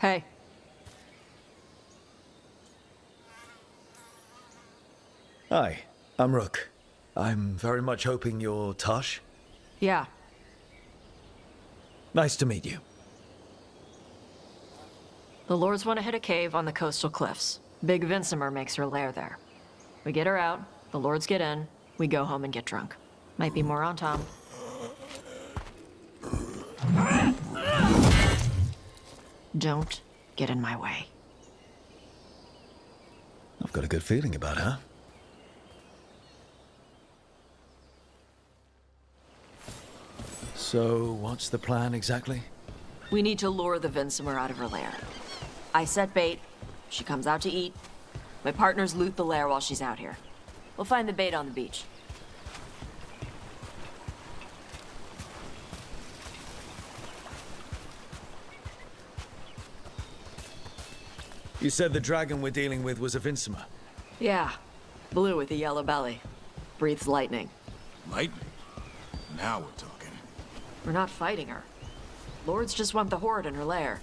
Hey. Hi, I'm Rook. I'm very much hoping you're Tosh. Yeah. Nice to meet you. The Lords want to hit a cave on the coastal cliffs. Big Vinsimer makes her lair there. We get her out, the Lords get in, we go home and get drunk. Might be more on Tom. Don't get in my way. I've got a good feeling about her. So, what's the plan exactly? We need to lure the Vinsimer out of her lair. I set bait, she comes out to eat. My partners loot the lair while she's out here. We'll find the bait on the beach. You said the dragon we're dealing with was a Vinsimer. Yeah, blue with a yellow belly. Breathes lightning. Lightning? Now we're talking. We're not fighting her. Lords just want the horde in her lair.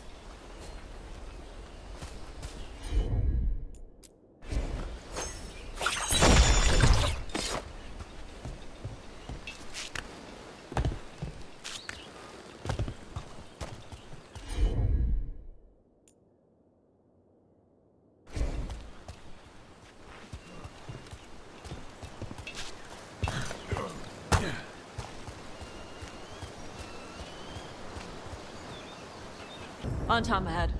On Tom ahead.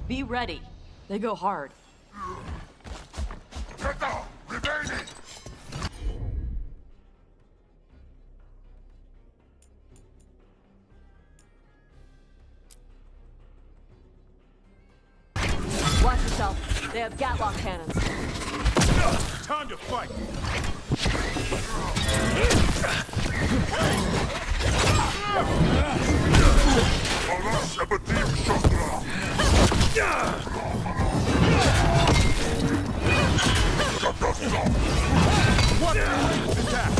Be ready. They go hard. Watch yourself. They have Gatlock cannons. Time to fight! What? Attack!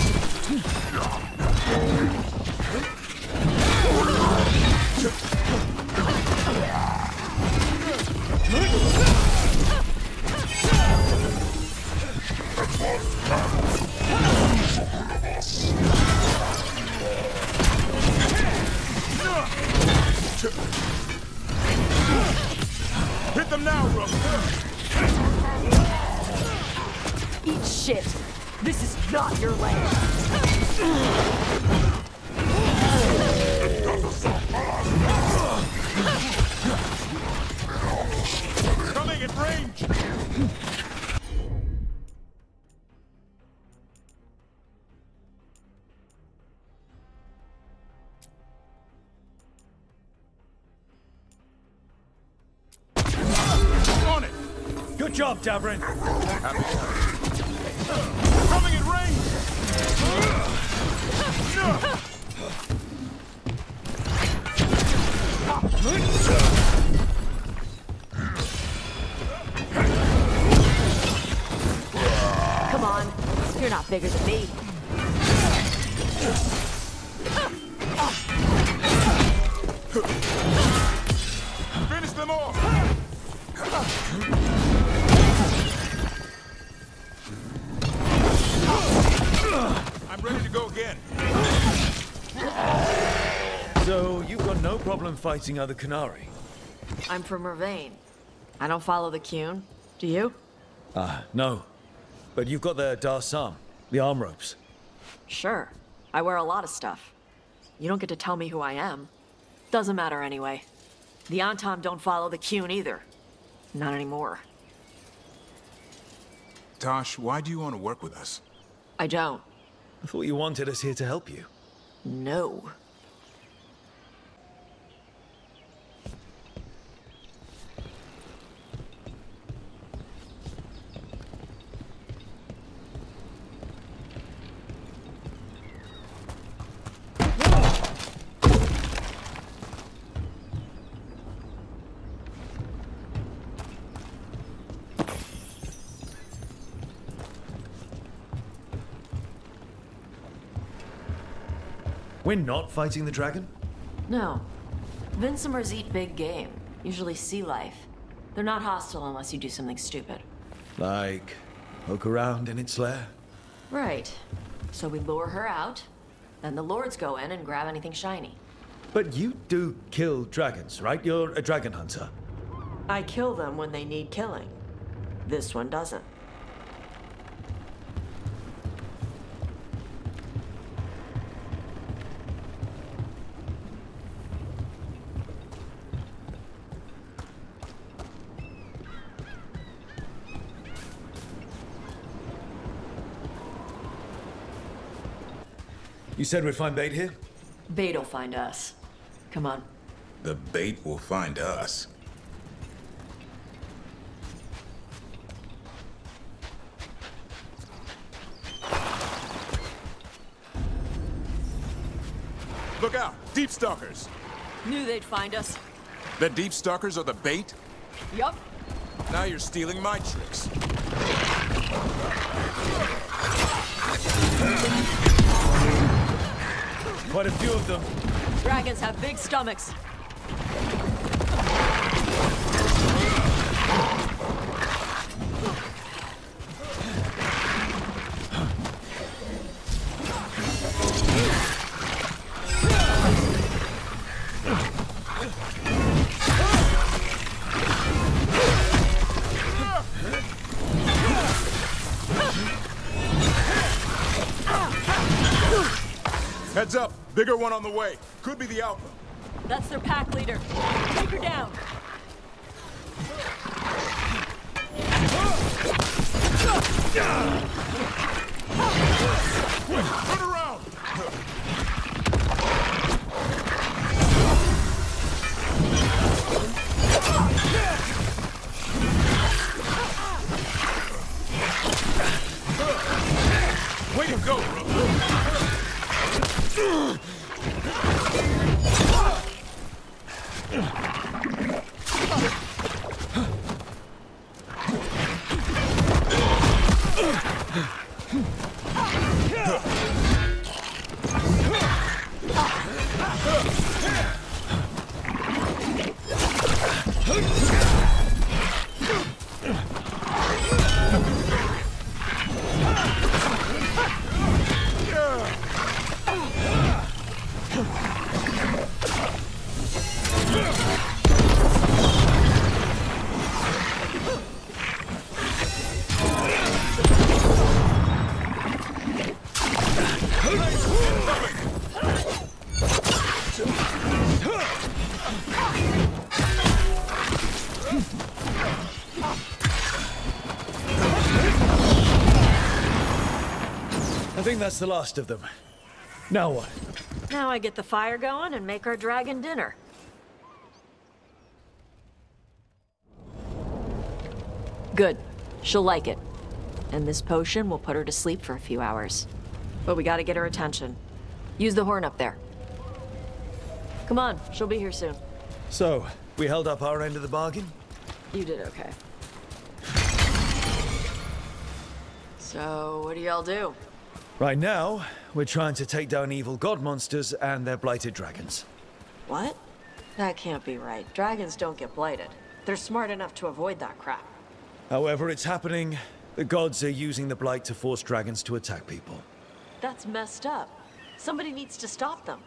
Hit them now, Rook! Eat shit. This is not your land. Coming at range! On it! Good job, Davrin! Coming at range! Come on. You're not bigger than me. Finish them off! I'm ready to go again. So, you've got no problem fighting other Qunari? I'm from Mervain. I don't follow the Qun. Do you? No. But you've got the Darsam, the arm ropes. Sure. I wear a lot of stuff. You don't get to tell me who I am. Doesn't matter anyway. The Antom don't follow the Qun either. Not anymore. Tosh, why do you want to work with us? I don't. I thought you wanted us here to help you. No. We're not fighting the dragon? No. Vinsimers eat big game. Usually sea life. They're not hostile unless you do something stupid. Like, poke around in its lair? Right. So we lure her out, then the lords go in and grab anything shiny. But you do kill dragons, right? You're a dragon hunter. I kill them when they need killing. This one doesn't. You said we'd find bait here? Bait'll find us. Come on. The bait will find us. Look out! Deep stalkers! Knew they'd find us. The deep stalkers are the bait? Yup. Now you're stealing my tricks. Quite a few of them. Dragons have big stomachs. Heads up! Bigger one on the way. Could be the Alpha. That's their pack leader. Take her down. Turn around! Way to go, bro! I think that's the last of them. Now what? Now I get the fire going and make our dragon dinner. Good. She'll like it. And this potion will put her to sleep for a few hours. But we gotta get her attention. Use the horn up there. Come on, she'll be here soon. So, we held up our end of the bargain? You did okay. So, what do y'all do? Right now, we're trying to take down evil god monsters and their blighted dragons. What? That can't be right. Dragons don't get blighted. They're smart enough to avoid that crap. However it's happening, the gods are using the blight to force dragons to attack people. That's messed up. Somebody needs to stop them.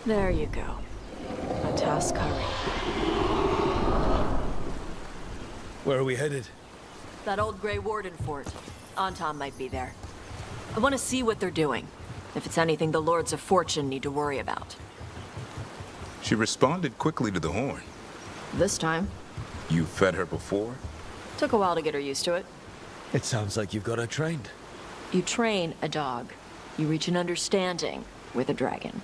There you go. A task curry. Where are we headed? That old gray Warden fort. Anton might be there. I want to see what they're doing. If it's anything the Lords of Fortune need to worry about. She responded quickly to the horn. This time. You fed her before? Took a while to get her used to it. It sounds like you've got her trained. You train a dog. You reach an understanding with a dragon.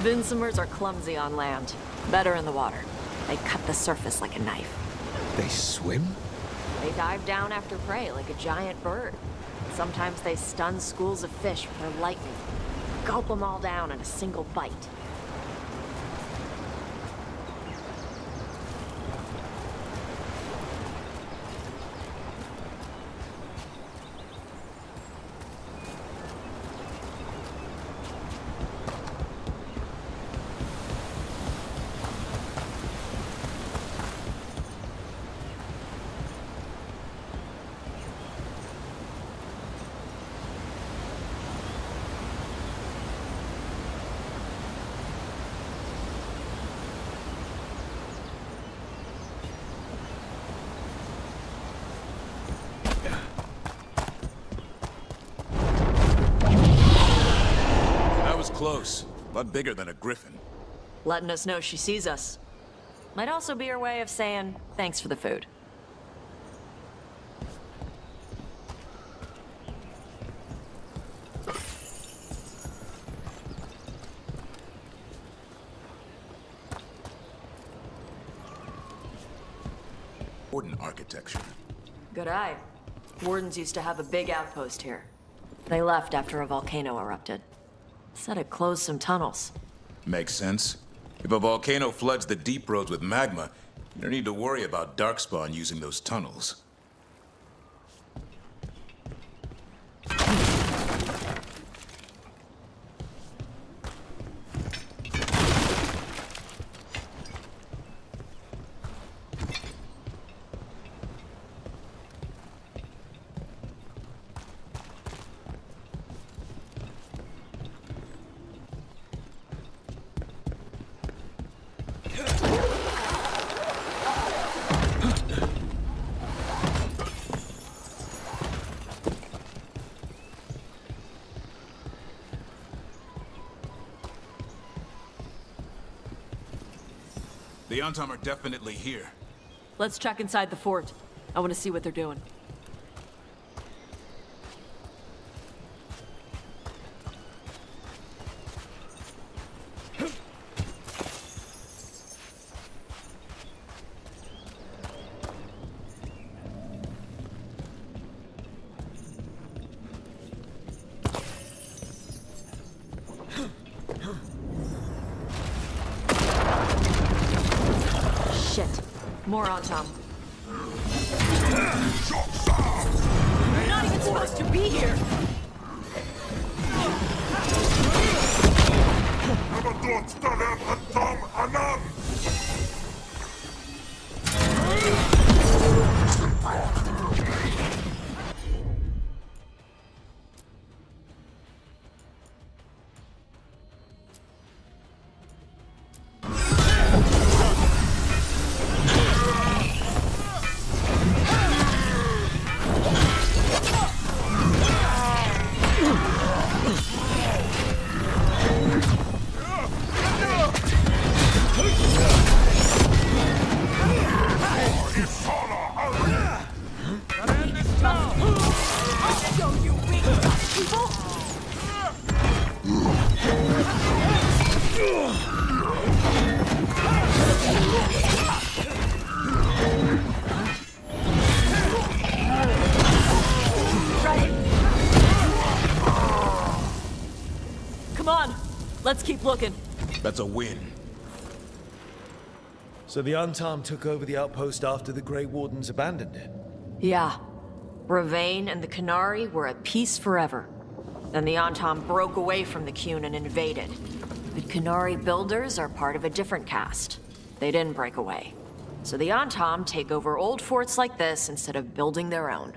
Vinsimers are clumsy on land, better in the water. They cut the surface like a knife. They swim? They dive down after prey like a giant bird. Sometimes they stun schools of fish with their lightning. Gulp them all down in a single bite. Close. A lot bigger than a griffin. Letting us know she sees us. Might also be her way of saying thanks for the food. Warden architecture. Good eye. Wardens used to have a big outpost here. They left after a volcano erupted. Said it closed some tunnels. Makes sense. If a volcano floods the deep roads with magma, you don't need to worry about darkspawn using those tunnels. The Antom are definitely here. Let's check inside the fort. I want to see what they're doing. More on Tom. You're not even supposed to be here! Let's keep looking. That's a win. So the Untarmed took over the outpost after the Grey Wardens abandoned it? Yeah. Ravain and the Qunari were at peace forever. Then the Antam broke away from the Qun and invaded. But Qunari builders are part of a different caste. They didn't break away. So the Antam take over old forts like this instead of building their own.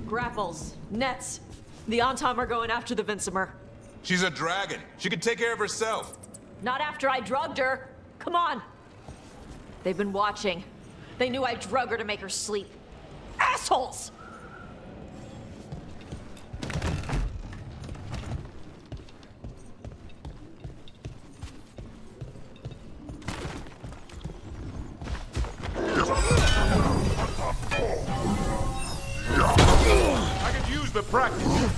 Grapples, nets. The Antam are going after the Vinsimer. She's a dragon. She can take care of herself. Not after I drugged her. Come on. They've been watching. They knew I drug her to make her sleep. Assholes! I could use the practice.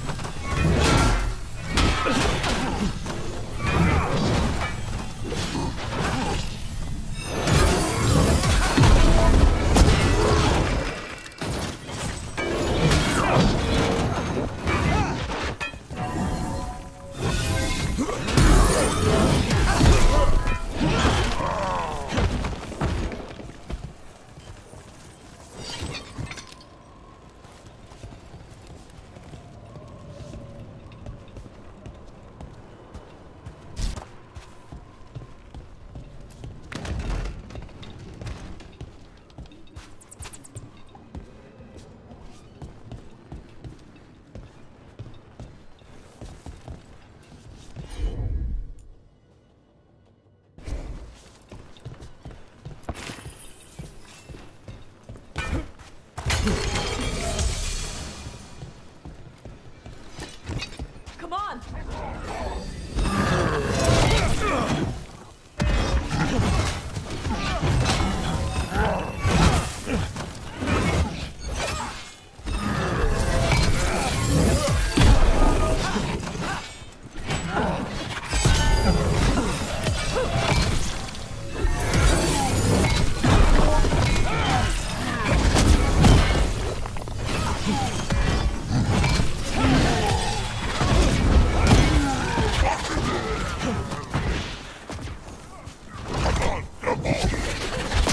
Come on!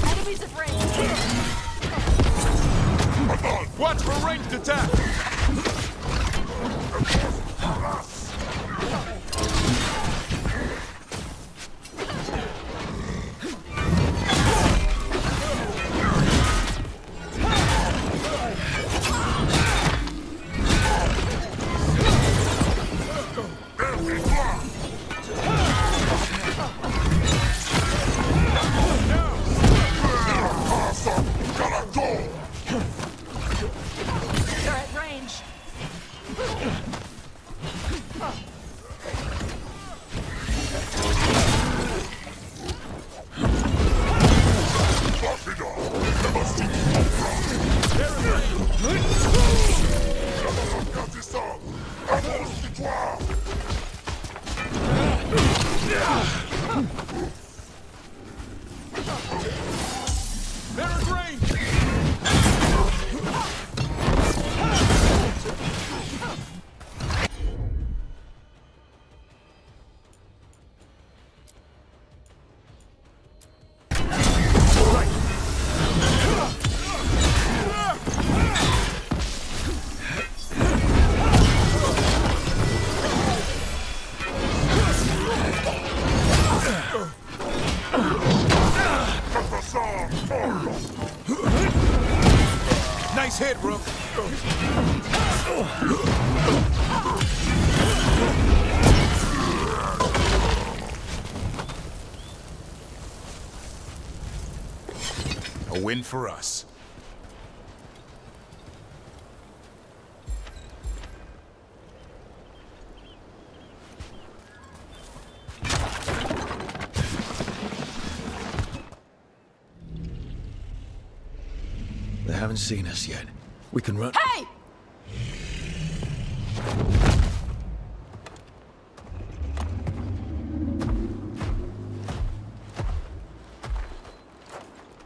Enemies at range! Watch for ranged attack! They're at range. They're at range! Nice hit, Rook. A win for us. They haven't seen us yet. We can run. Hey!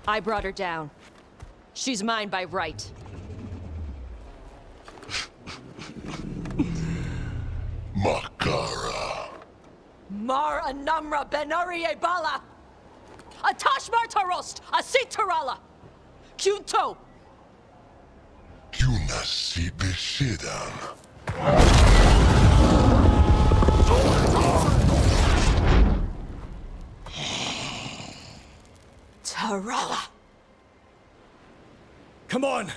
I brought her down. She's mine by right. Makara. Mar Anamra Benari Bala! Atash Martarost! Asit Tarala! Kunto! Qunasi Beshidan. Tarala! Come on!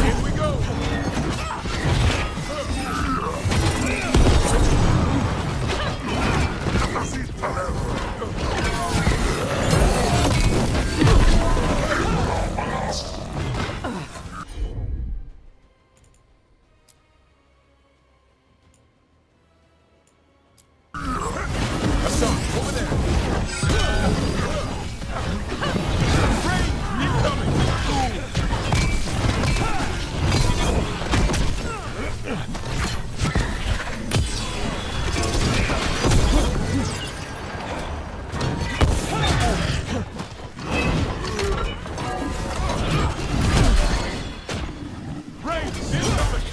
Here we go! Hassan, over there! Rain, incoming! Rain, incoming!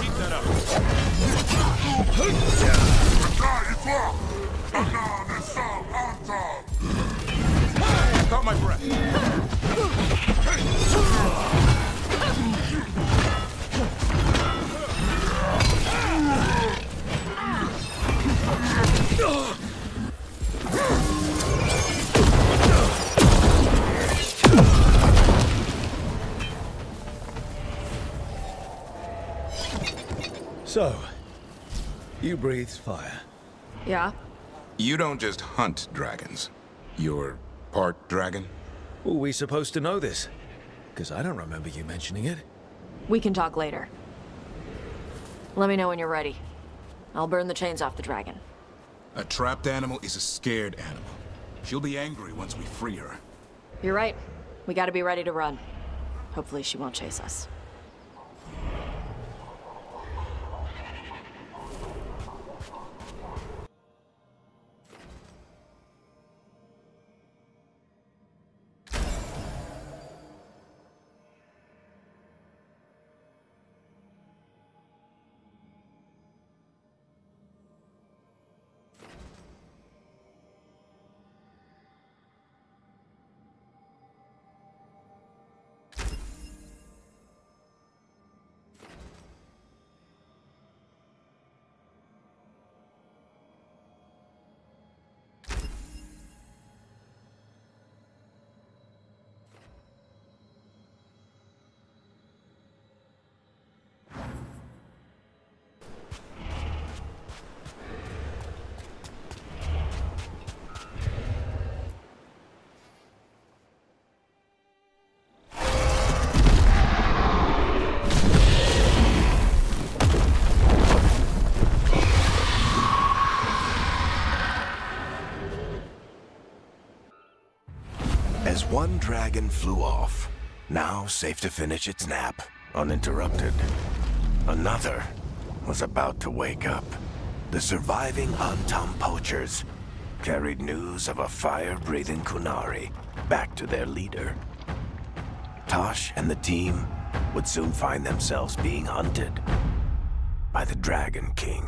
Keep that up. Caught my breath. So, you breathed fire. Yeah? You don't just hunt dragons. You're part dragon? Were we supposed to know this? Because I don't remember you mentioning it. We can talk later. Let me know when you're ready. I'll burn the chains off the dragon. A trapped animal is a scared animal. She'll be angry once we free her. You're right. We gotta be ready to run. Hopefully she won't chase us. As one dragon flew off, now safe to finish its nap, uninterrupted, another was about to wake up. The surviving Antam poachers carried news of a fire-breathing Qunari back to their leader. Tosh and the team would soon find themselves being hunted by the Dragon King.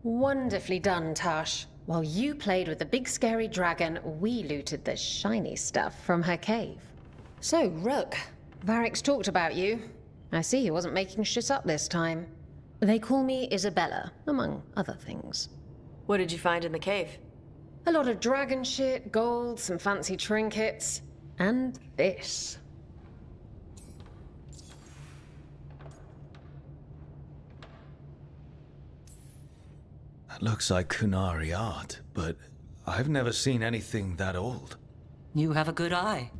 Wonderfully done, Tash. While you played with the big scary dragon, we looted the shiny stuff from her cave. So, Rook, Varric's talked about you. I see he wasn't making shit up this time. They call me Isabella, among other things. What did you find in the cave? A lot of dragon shit, gold, some fancy trinkets, and this. That looks like Qunari art, but I've never seen anything that old. You have a good eye.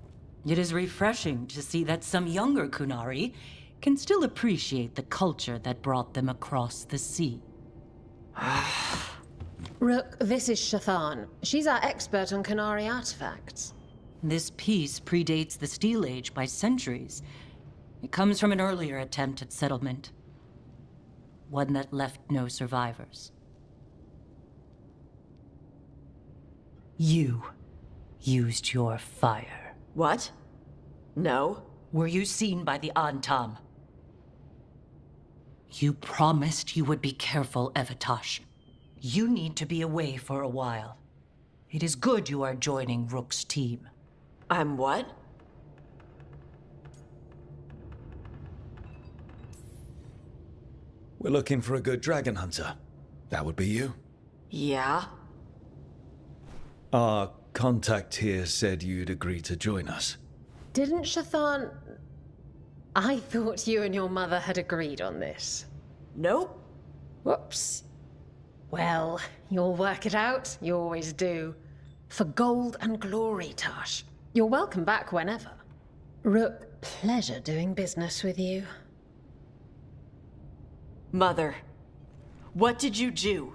It is refreshing to see that some younger Qunari can still appreciate the culture that brought them across the sea. Rook, this is Shathan. She's our expert on Qunari artifacts. This piece predates the Steel Age by centuries. It comes from an earlier attempt at settlement. One that left no survivors. You used your fire. What? No. Were you seen by the Antam? You promised you would be careful, Evatosh. You need to be away for a while. It is good you are joining Rook's team. I'm what? We're looking for a good dragon hunter. That would be you. Yeah? Our contact here said you'd agree to join us. Didn't Shathan... I thought you and your mother had agreed on this. Nope. Whoops. Well, you'll work it out. You always do. For gold and glory, Tosh. You're welcome back whenever. Rook, pleasure doing business with you. Mother, what did you do?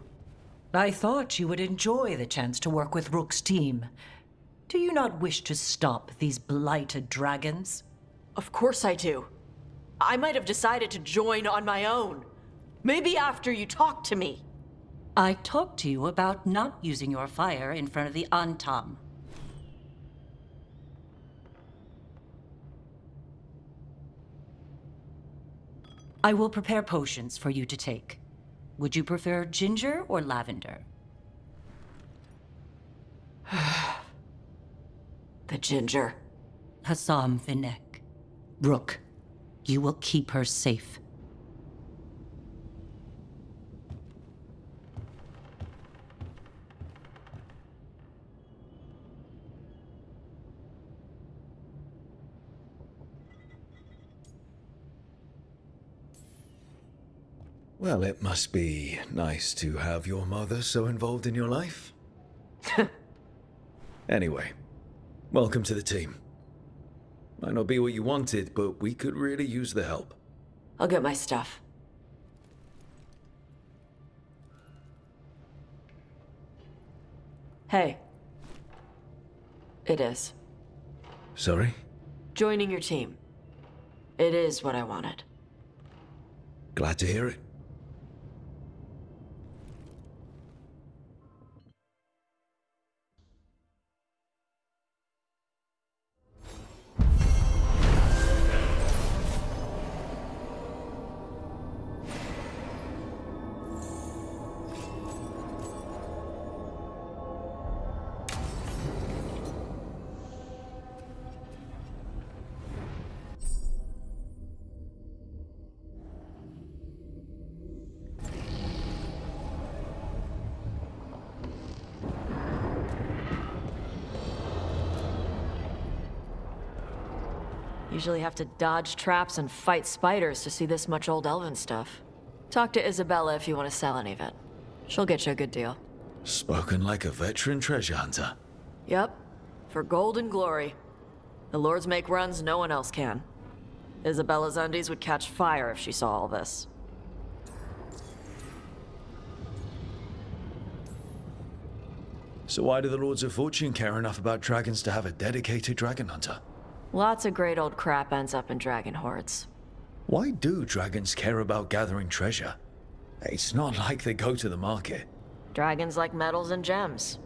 I thought you would enjoy the chance to work with Rook's team. Do you not wish to stop these blighted dragons? Of course I do. I might have decided to join on my own. Maybe after you talked to me. I talked to you about not using your fire in front of the Antam. I will prepare potions for you to take. Would you prefer ginger or lavender? The ginger. Hassam Vinek. Rook, you will keep her safe. Well, it must be nice to have your mother so involved in your life. Anyway, welcome to the team. Might not be what you wanted, but we could really use the help. I'll get my stuff. Hey. It is. Sorry? Joining your team. It is what I wanted. Glad to hear it. Usually have to dodge traps and fight spiders to see this much old elven stuff. Talk to Isabella if you want to sell any of it. She'll get you a good deal. Spoken like a veteran treasure hunter. Yep. For gold and glory. The lords make runs no one else can. Isabella's undies would catch fire if she saw all this. So why do the Lords of Fortune care enough about dragons to have a dedicated dragon hunter? Lots of great old crap ends up in dragon hordes. Why do dragons care about gathering treasure? It's not like they go to the market. Dragons like metals and gems.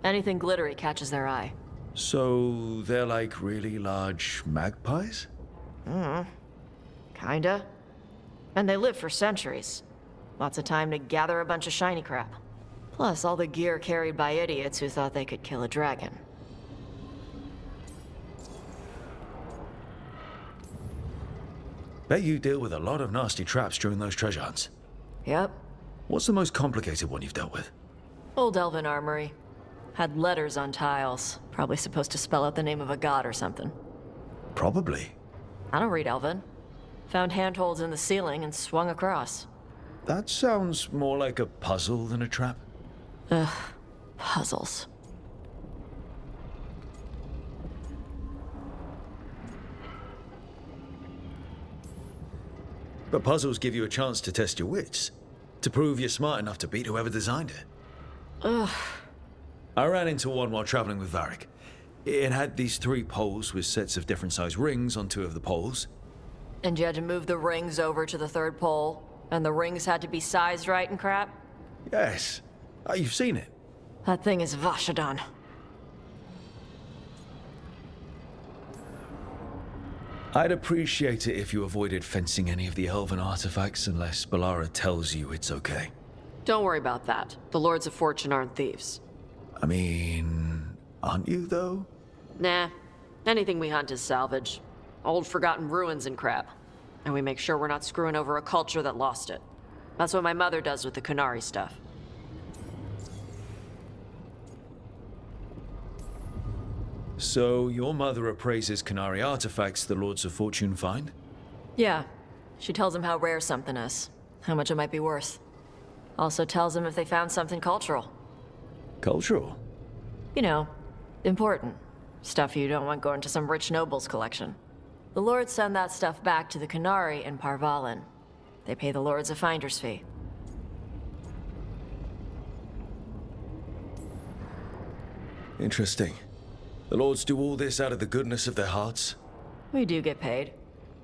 Anything glittery catches their eye. So they're like really large magpies? Kinda. And they live for centuries. Lots of time to gather a bunch of shiny crap. Plus all the gear carried by idiots who thought they could kill a dragon. Bet you deal with a lot of nasty traps during those treasure hunts. Yep. What's the most complicated one you've dealt with? Old Elven armory. Had letters on tiles. Probably supposed to spell out the name of a god or something. Probably. I don't read Elven. Found handholds in the ceiling and swung across. That sounds more like a puzzle than a trap. Ugh. Puzzles. But puzzles give you a chance to test your wits. To prove you're smart enough to beat whoever designed it. Ugh. I ran into one while traveling with Varric. It had these 3 poles with sets of different sized rings on 2 of the poles. And you had to move the rings over to the 3rd pole, and the rings had to be sized right and crap? Yes. You've seen it. That thing is Vashadan. I'd appreciate it if you avoided fencing any of the elven artifacts unless Balara tells you it's okay. Don't worry about that. The Lords of Fortune aren't thieves. I mean, aren't you though? Nah. Anything we hunt is salvage. Old forgotten ruins and crap. And we make sure we're not screwing over a culture that lost it. That's what my mother does with the Qunari stuff. So, your mother appraises Qunari artifacts the Lords of Fortune find? Yeah. She tells them how rare something is. How much it might be worth. Also tells them if they found something cultural. Cultural? You know, important. Stuff you don't want going to some rich noble's collection. The Lords send that stuff back to the Qunari in Parvalin. They pay the Lords a finder's fee. Interesting. The Lords do all this out of the goodness of their hearts? We do get paid.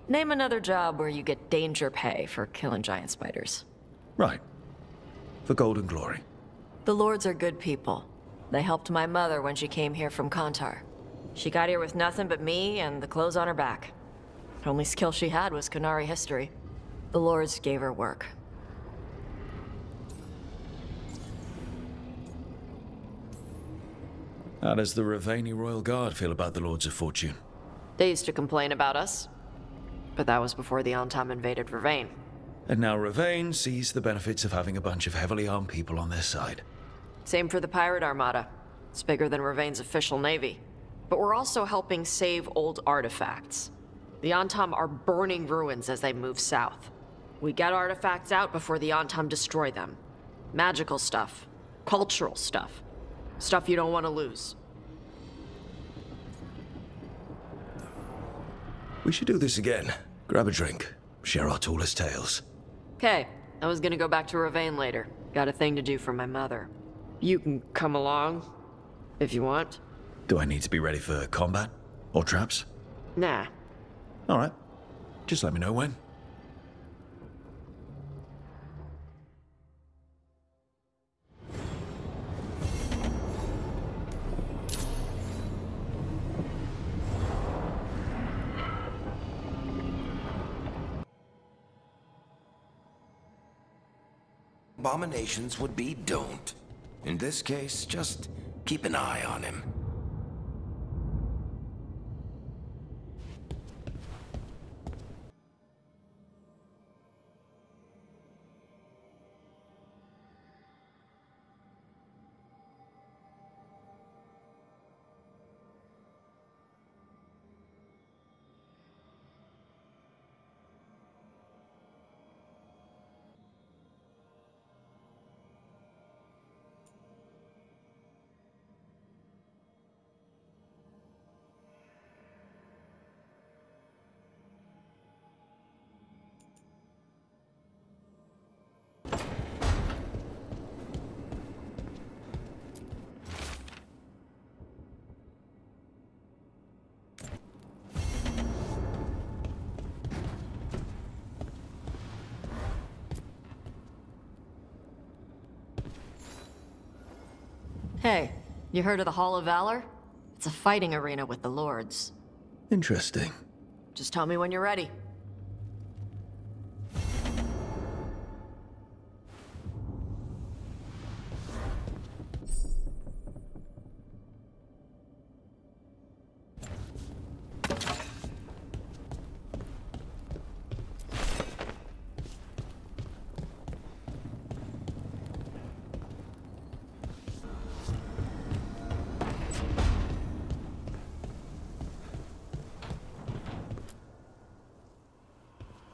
Name another job where you get danger pay for killing giant spiders. Right. For gold and glory. The Lords are good people. They helped my mother when she came here from Kontar. She got here with nothing but me and the clothes on her back. The only skill she had was Qunari history. The Lords gave her work. How does the Ravani Royal Guard feel about the Lords of Fortune? They used to complain about us. But that was before the Antam invaded Ravane. And now Ravane sees the benefits of having a bunch of heavily armed people on their side. Same for the Pirate Armada. It's bigger than Ravane's official navy. But we're also helping save old artifacts. The Antam are burning ruins as they move south. We get artifacts out before the Antam destroy them. Magical stuff. Cultural stuff. Stuff you don't want to lose. We should do this again. Grab a drink. Share our tallest tales. Okay, I was gonna go back to Ravane later. Got a thing to do for my mother. You can come along, if you want. Do I need to be ready for combat? Or traps? Nah. Alright. Just let me know when. Abominations would be don't. In this case, just keep an eye on him. Hey, you heard of the Hall of Valor? It's a fighting arena with the Lords. Interesting. Just tell me when you're ready.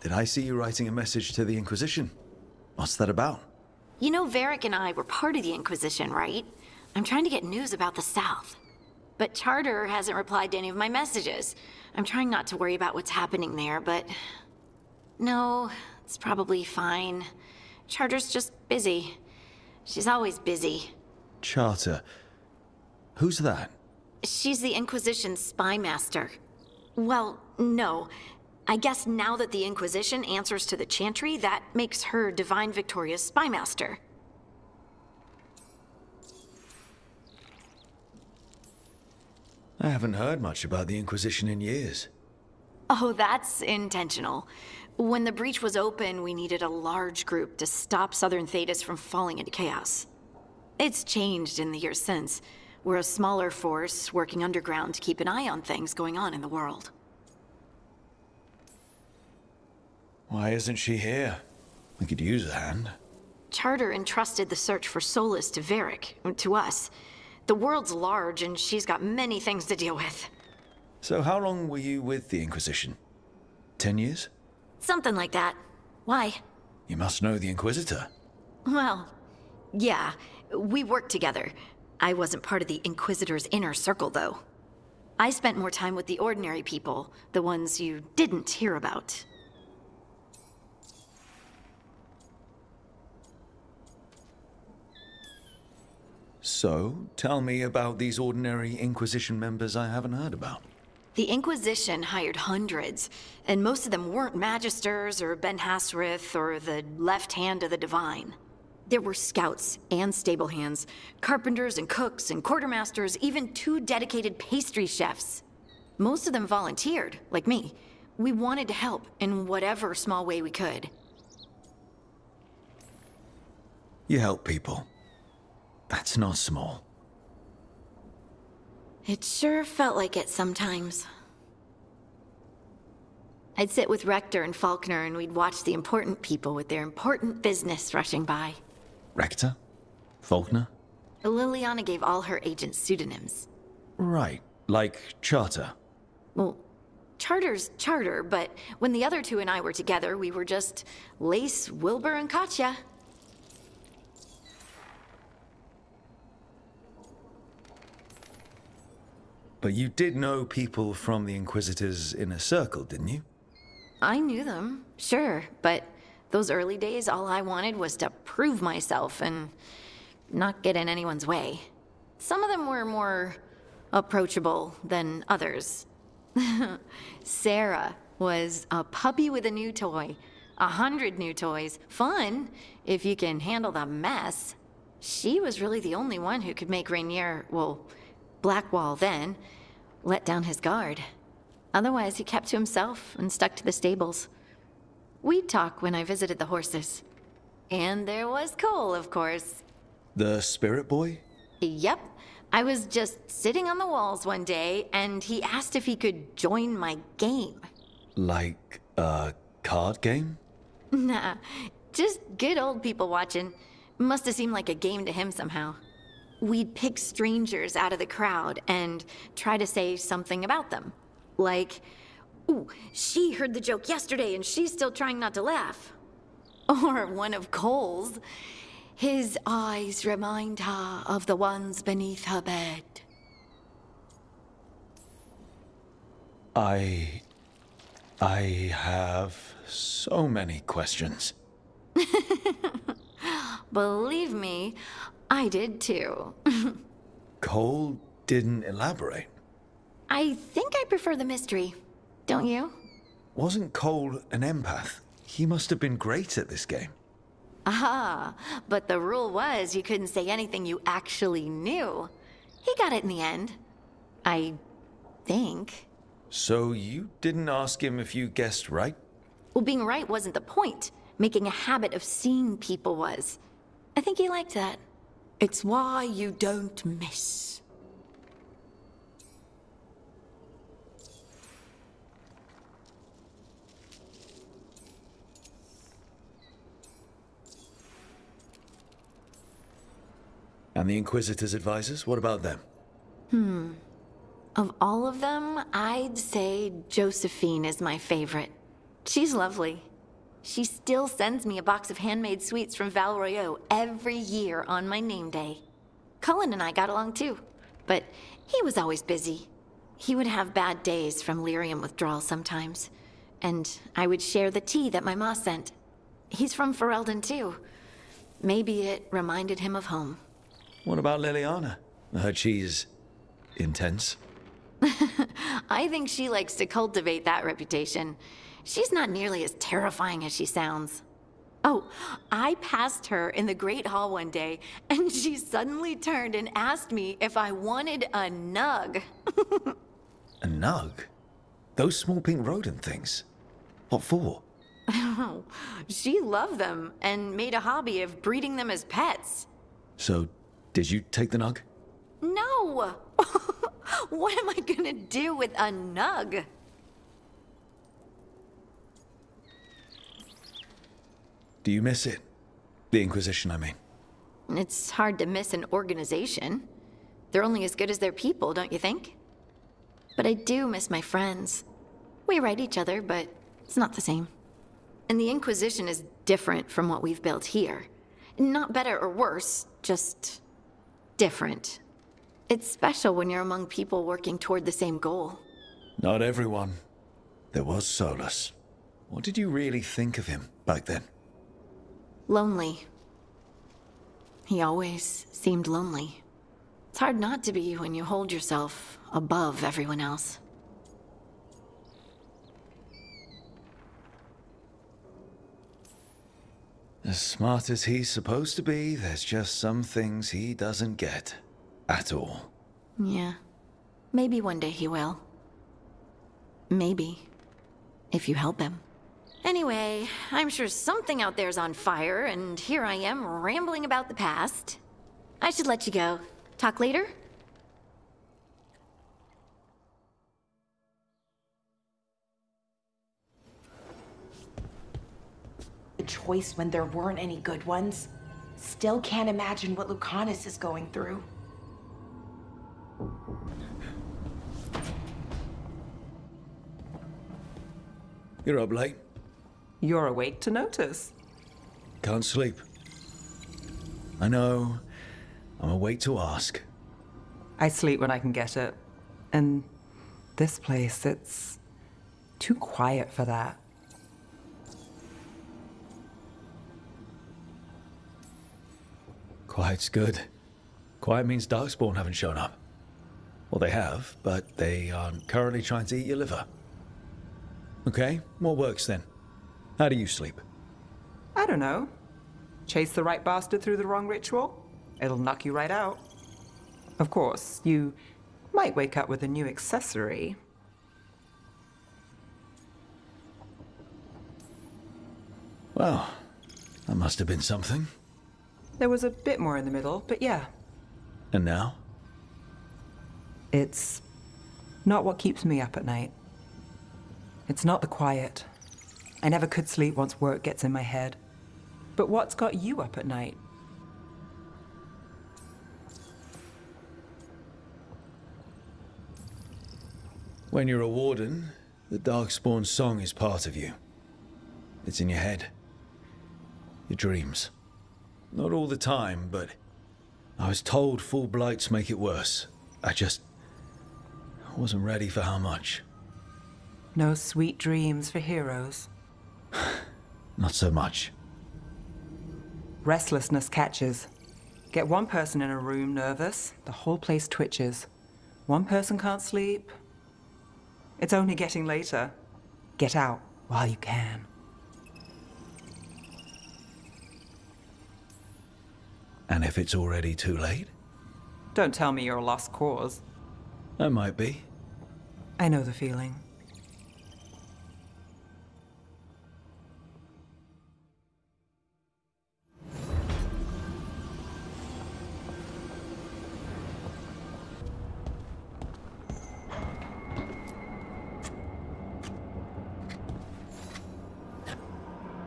Did I see you writing a message to the Inquisition? What's that about? You know, Varric and I were part of the Inquisition, right? I'm trying to get news about the South. But Charter hasn't replied to any of my messages. I'm trying not to worry about what's happening there, but... No, it's probably fine. Charter's just busy. She's always busy. Charter. Who's that? She's the Inquisition's spy master. Well, no. I guess now that the Inquisition answers to the Chantry, that makes her Divine Victoria's spy master. I haven't heard much about the Inquisition in years. Oh, that's intentional. When the breach was open, we needed a large group to stop Southern Thedas from falling into chaos. It's changed in the years since. We're a smaller force working underground to keep an eye on things going on in the world. Why isn't she here? We could use a hand. Charter entrusted the search for Solus to Varric, to us. The world's large, and she's got many things to deal with. So how long were you with the Inquisition? 10 years? Something like that. Why? You must know the Inquisitor. Well, yeah. We worked together. I wasn't part of the Inquisitor's inner circle, though. I spent more time with the ordinary people, the ones you didn't hear about. So, tell me about these ordinary Inquisition members I haven't heard about. The Inquisition hired hundreds, and most of them weren't Magisters or Ben Hasrith or the left hand of the Divine. There were scouts and stable hands, carpenters and cooks and quartermasters, even 2 dedicated pastry chefs. Most of them volunteered, like me. We wanted to help in whatever small way we could. You help people. That's not small. It sure felt like it sometimes. I'd sit with Rector and Faulkner and we'd watch the important people with their important business rushing by. Rector? Faulkner? Liliana gave all her agents pseudonyms. Right, like Charter. Well, Charter's Charter, but when the other 2 and I were together, we were just Lace, Wilbur, and Katya. But you did know people from the Inquisitor's inner circle, didn't you? I knew them, sure, but those early days, all I wanted was to prove myself and not get in anyone's way. Some of them were more approachable than others. Sarah was a puppy with a new toy. 100 new toys. Fun, if you can handle the mess. She was really the only one who could make Rainier, well, Blackwall then, let down his guard. Otherwise, he kept to himself and stuck to the stables. We'd talk when I visited the horses. And there was Cole, of course. The spirit boy? Yep. I was just sitting on the walls one day, and he asked if he could join my game. Like a card game? Nah, just good old people watching. Must have seemed like a game to him somehow. We'd pick strangers out of the crowd and try to say something about them. Like, ooh, she heard the joke yesterday and she's still trying not to laugh. Or one of Cole's. His eyes remind her of the ones beneath her bed. I have so many questions. Believe me, I did too. Cole didn't elaborate. I think I prefer the mystery. Don't you? Wasn't Cole an empath? He must have been great at this game. Ah, but the rule was you couldn't say anything you actually knew. He got it in the end. I think. So you didn't ask him if you guessed right? Well, being right wasn't the point. Making a habit of seeing people was. I think he liked that. It's why you don't miss. And the Inquisitor's advisors, what about them? Of all of them, I'd say Josephine is my favorite. She's lovely. She still sends me a box of handmade sweets from Val Royeaux every year on my name day. Cullen and I got along too, but he was always busy. He would have bad days from lyrium withdrawal sometimes, and I would share the tea that my ma sent. He's from Ferelden too. Maybe it reminded him of home. What about Liliana? I heard she's intense. I think she likes to cultivate that reputation. She's not nearly as terrifying as she sounds. Oh, I passed her in the Great Hall one day, and she suddenly turned and asked me if I wanted a nug. A nug? Those small pink rodent things? What for? She loved them and made a hobby of breeding them as pets. So, did you take the nug? No! What am I gonna do with a nug? Do you miss it? The Inquisition, I mean. It's hard to miss an organization. They're only as good as their people, don't you think? But I do miss my friends. We write each other, but it's not the same. And the Inquisition is different from what we've built here. Not better or worse, just different. It's special when you're among people working toward the same goal. Not everyone. There was Solus. What did you really think of him back then? Lonely. He always seemed lonely. It's hard not to be when you hold yourself above everyone else. As smart as he's supposed to be, there's just some things he doesn't get. At all. Yeah. Maybe one day he will. Maybe. If you help him. Anyway, I'm sure something out there's on fire, and here I am rambling about the past. I should let you go. Talk later? The choice when there weren't any good ones. Still can't imagine what Lucanus is going through. You're up late. You're awake to notice. Can't sleep. I know. I'm awake to ask. I sleep when I can get it. And this place, it's too quiet for that. Quiet's good. Quiet means Darkspawn haven't shown up. Well, they have, but they aren't currently trying to eat your liver. Okay, what works then? How do you sleep? I don't know. Chase the right bastard through the wrong ritual? It'll knock you right out. Of course, you might wake up with a new accessory. Well, that must have been something. There was a bit more in the middle, but yeah. And now? It's not what keeps me up at night. It's not the quiet. I never could sleep once work gets in my head. But what's got you up at night? When you're a Warden, the Darkspawn song is part of you. It's in your head. Your dreams. Not all the time, but I was told full blights make it worse. I wasn't ready for how much. No sweet dreams for heroes. Not so much. Restlessness catches. Get one person in a room nervous, the whole place twitches. One person can't sleep. It's only getting later. Get out while you can. And if it's already too late? Don't tell me you're a lost cause. I might be. I know the feeling.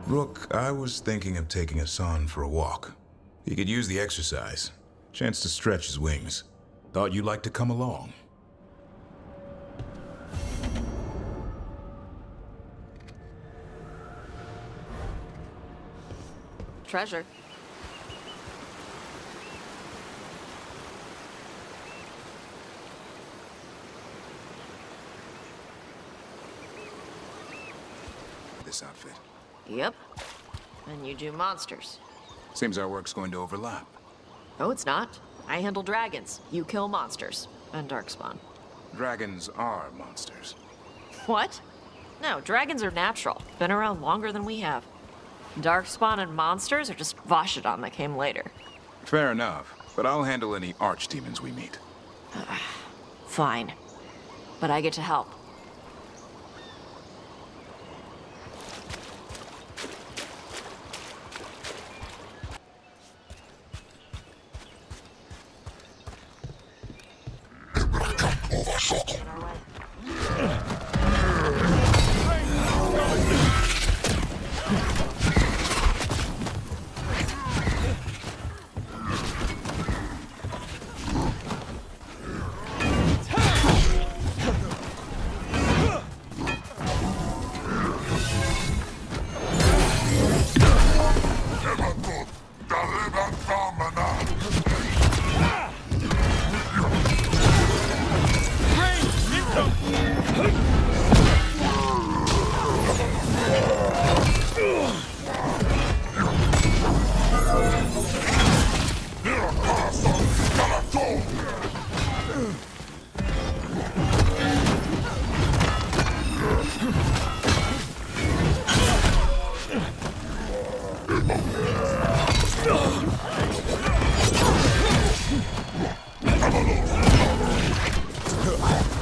Rook, I was thinking of taking Hassan for a walk. He could use the exercise. Chance to stretch his wings. Thought you'd like to come along. treasure. This outfit. Yep. And you do monsters. Seems our work's going to overlap. No, it's not. I handle dragons. You kill monsters. And darkspawn. Dragons are monsters. What? No, dragons are natural. Been around longer than we have. Darkspawn and monsters are just Vashidon that came later. Fair enough, but I'll handle any archdemons we meet. Fine. But I get to help.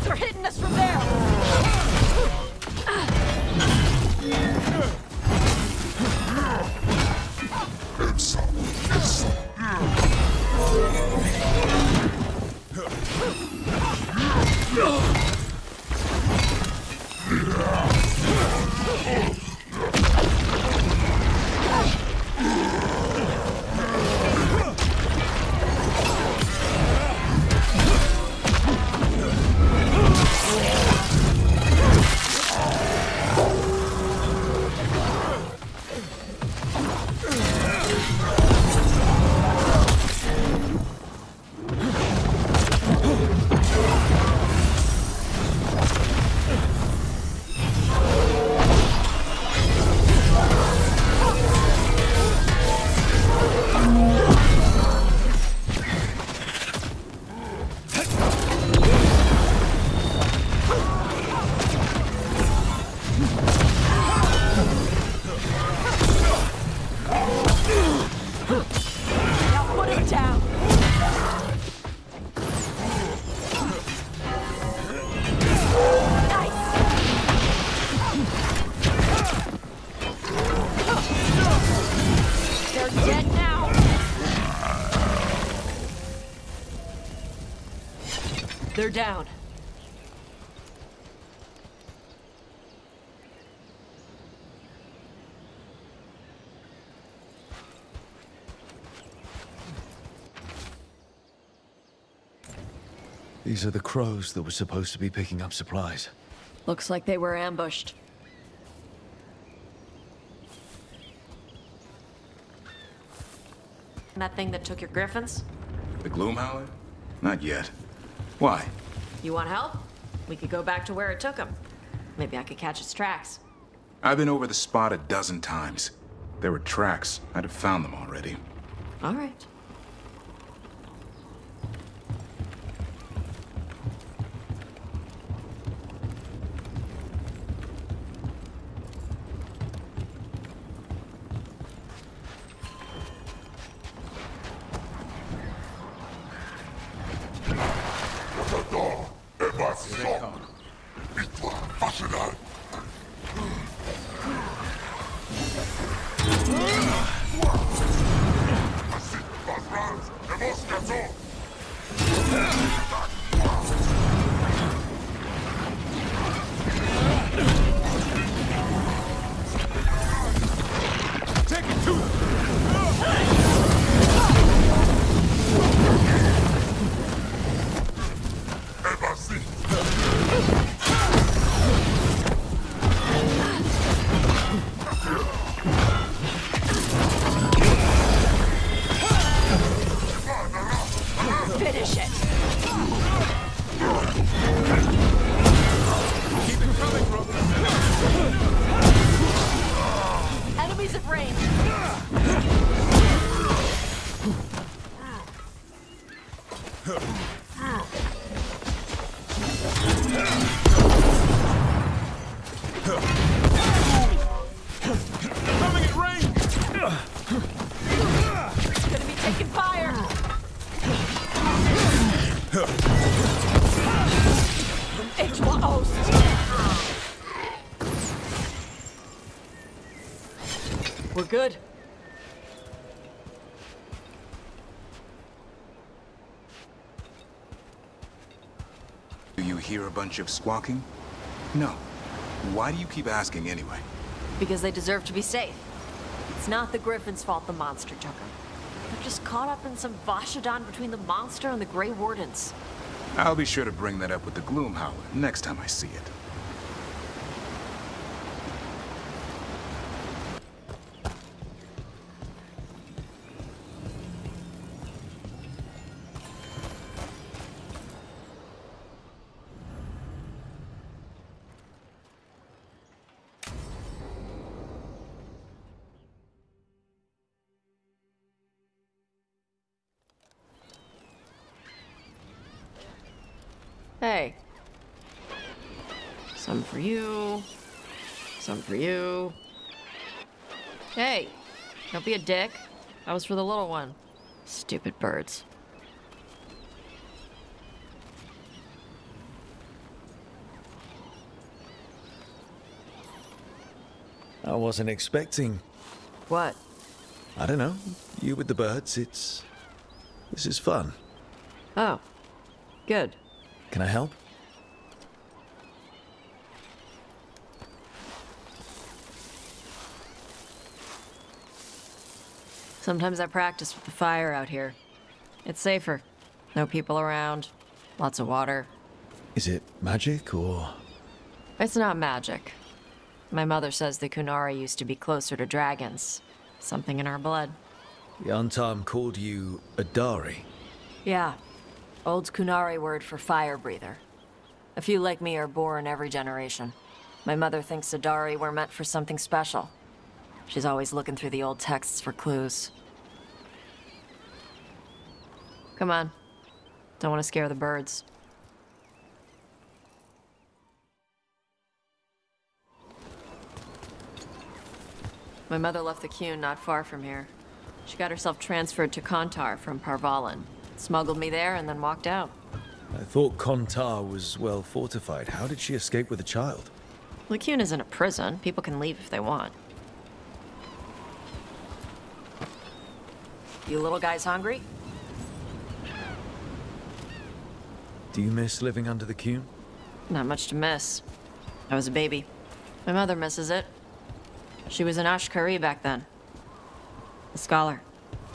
They're hitting us from there! They're down. These are the crows that were supposed to be picking up supplies. Looks like they were ambushed. That thing that took your griffins? The Gloomhowler? Not yet. Why? You want help? We could go back to where it took him. Maybe I could catch its tracks. I've been over the spot a dozen times. There were tracks. I'd have found them already. All right. Coming at range! It's gonna be taking fire! We're good. Do you hear a bunch of squawking? No. Why do you keep asking anyway? Because they deserve to be safe. It's not the Griffin's fault the monster took them. They're just caught up in some Vashadan between the monster and the Grey Wardens. I'll be sure to bring that up with the Gloomhowler next time I see it. Hey. Some for you. Some for you. Hey, don't be a dick. That was for the little one. Stupid birds. I wasn't expecting... What? I don't know. You with the birds, This is fun. Oh. Good. Can I help? Sometimes I practice with the fire out here. It's safer. No people around. Lots of water. Is it magic, or...? It's not magic. My mother says the Qunari used to be closer to dragons. Something in our blood. The Untarm called you a Dari. Yeah. Old Qunari word for fire breather. A few like me are born every generation. My mother thinks Adari were meant for something special. She's always looking through the old texts for clues. Come on. Don't want to scare the birds. My mother left the Qun not far from here. She got herself transferred to Kontar from Parvalan. Smuggled me there and then walked out. I thought Kontar was well fortified. How did she escape with a child? The Qun isn't a prison. People can leave if they want. You little guys hungry? Do you miss living under the Qun? Not much to miss. I was a baby. My mother misses it. She was an Ashkari back then. A scholar.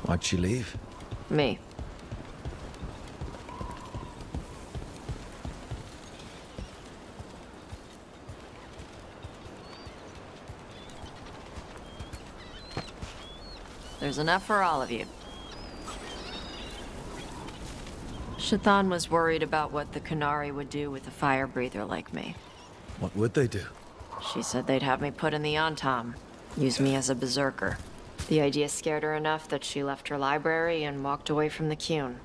Why'd she leave? Me. There's enough for all of you. Shathan was worried about what the Qunari would do with a fire breather like me. What would they do? She said they'd have me put in the Antam, use me as a berserker. The idea scared her enough that she left her library and walked away from the Qun.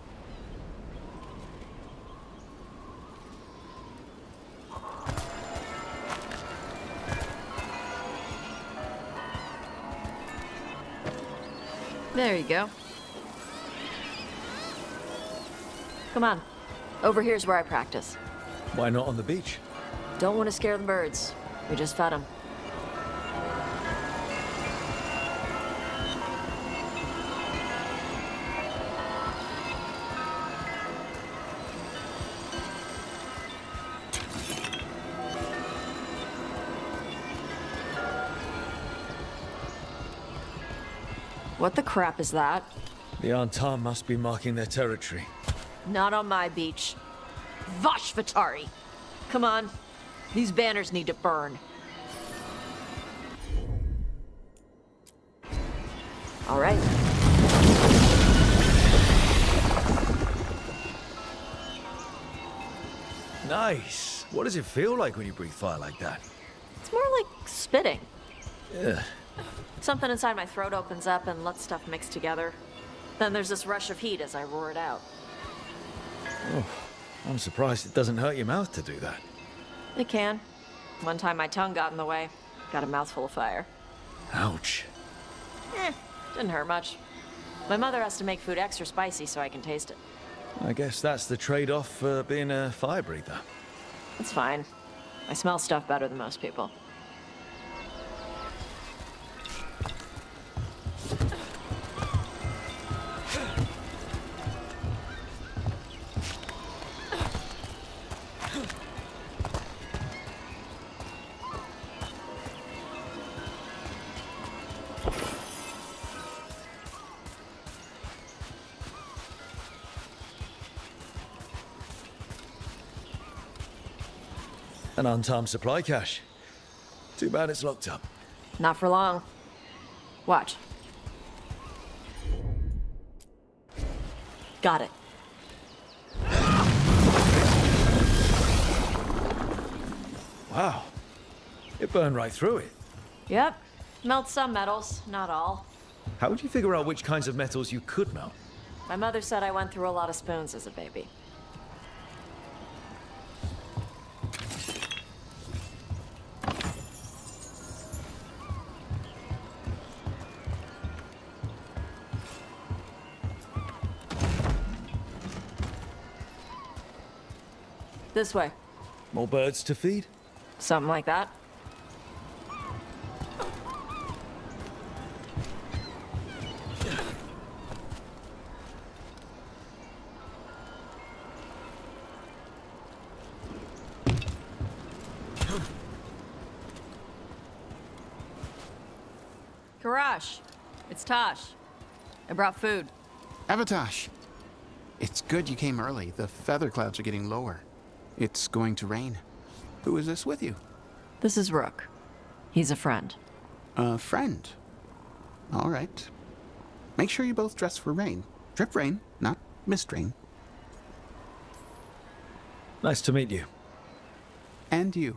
There you go. Come on. Over here's where I practice. Why not on the beach? Don't want to scare the birds. We just fed them. What the crap is that? The Antar must be marking their territory. Not on my beach. Vashvatari! Come on. These banners need to burn. All right. Nice. What does it feel like when you breathe fire like that? It's more like spitting. Yeah. Something inside my throat opens up and lets stuff mix together. Then there's this rush of heat as I roar it out. Oh, I'm surprised it doesn't hurt your mouth to do that. It can. One time my tongue got in the way. Got a mouthful of fire. Ouch. Didn't hurt much. My mother has to make food extra spicy so I can taste it. I guess that's the trade-off for being a fire breather. It's fine. I smell stuff better than most people. An untimed supply cache. Too bad it's locked up. Not for long. Watch. Got it. Wow. It burned right through it. Yep. Melts some metals, not all. How would you figure out which kinds of metals you could melt? My mother said I went through a lot of spoons as a baby. This way. More birds to feed? Something like that. Karash, it's Tosh. I brought food. Avatosh. It's good you came early. The feather clouds are getting lower. It's going to rain. Who is this with you? This is Rook. He's a friend. A friend? All right. Make sure you both dress for rain. Drip rain, not mist rain. Nice to meet you. And you.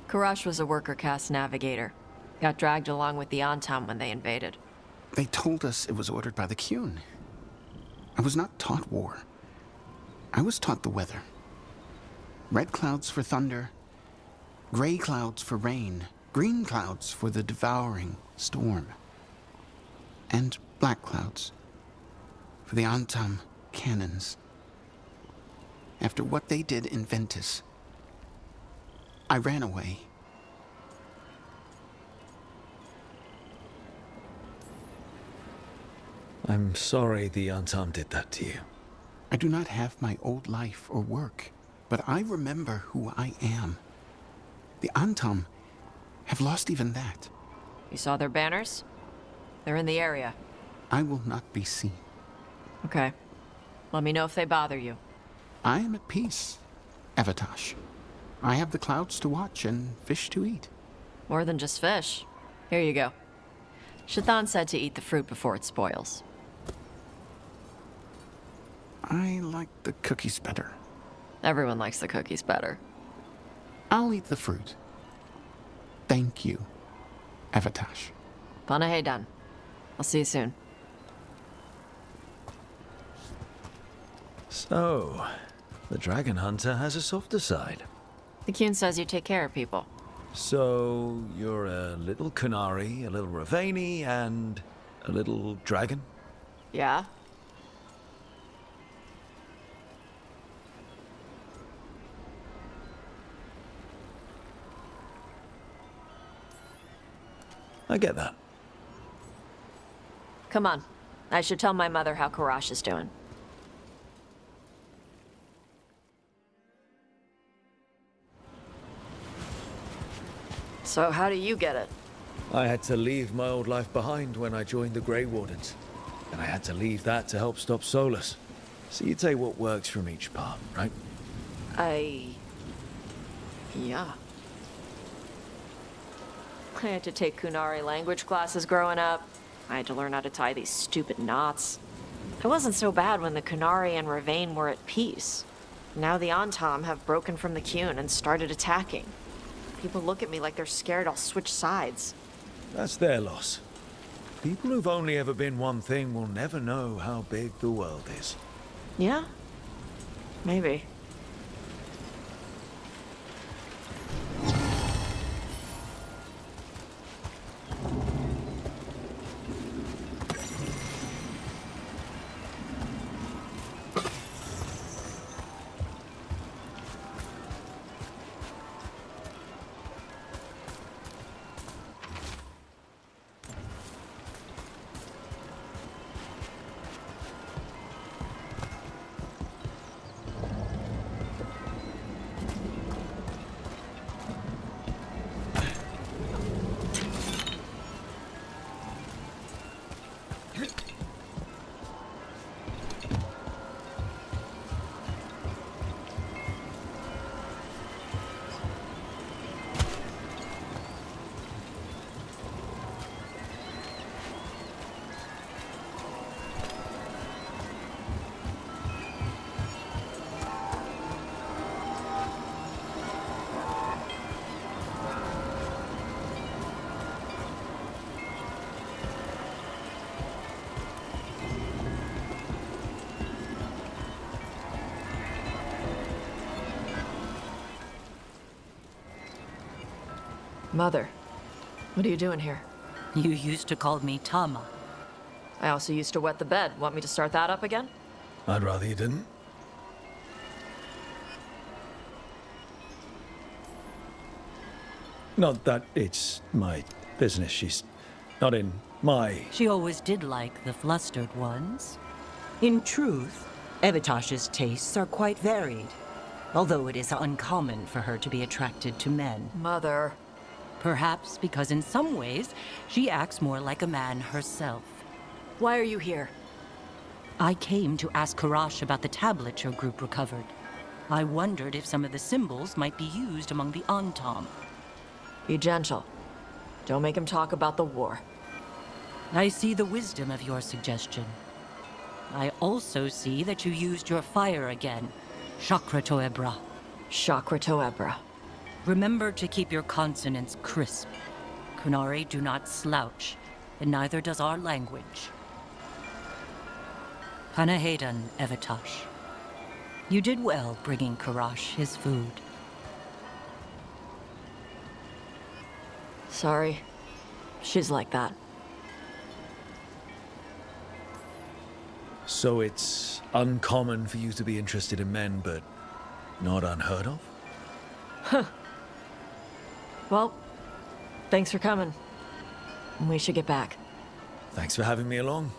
Karash was a worker caste navigator. Got dragged along with the Antam when they invaded. They told us it was ordered by the Qun. I was not taught war. I was taught the weather. Red clouds for thunder, gray clouds for rain, green clouds for the devouring storm, and black clouds for the Antam cannons. After what they did in Ventus, I ran away. I'm sorry the Antam did that to you. I do not have my old life or work, but I remember who I am. The Antam have lost even that. You saw their banners? They're in the area. I will not be seen. Okay. Let me know if they bother you. I am at peace, Avatosh. I have the clouds to watch and fish to eat. More than just fish. Here you go. Shathan said to eat the fruit before it spoils. I like the cookies better. Everyone likes the cookies better. I'll eat the fruit. Thank you, Avatosh. Panahedan. I'll see you soon. So, the Dragon Hunter has a softer side. The Qun says you take care of people. So, you're a little Qunari, a little Ravani, and a little dragon? Yeah? I get that. Come on. I should tell my mother how Karash is doing. So how do you get it? I had to leave my old life behind when I joined the Grey Wardens. And I had to leave that to help stop Solus. So you take what works from each part, right? Yeah. I had to take Qunari language classes growing up. I had to learn how to tie these stupid knots. It wasn't so bad when the Qunari and Ravane were at peace. Now the Antam have broken from the Qun and started attacking. People look at me like they're scared I'll switch sides. That's their loss. People who've only ever been one thing will never know how big the world is. Yeah? Maybe. Mother, what are you doing here? You used to call me Tama. I also used to wet the bed. Want me to start that up again? I'd rather you didn't. Not that it's my business. She's not in my... She always did like the flustered ones. In truth, Evitash's tastes are quite varied, although it is uncommon for her to be attracted to men. Mother. Perhaps because in some ways, she acts more like a man herself. Why are you here? I came to ask Karash about the tablet your group recovered. I wondered if some of the symbols might be used among the Antam. Be gentle. Don't make him talk about the war. I see the wisdom of your suggestion. I also see that you used your fire again. Chakra Toebra. Chakra Toebra. Remember to keep your consonants crisp. Qunari do not slouch, and neither does our language. Panahedan, Evitash. You did well bringing Karash his food. Sorry. She's like that. So it's uncommon for you to be interested in men, but not unheard of? Huh. Well, thanks for coming. We should get back. Thanks for having me along.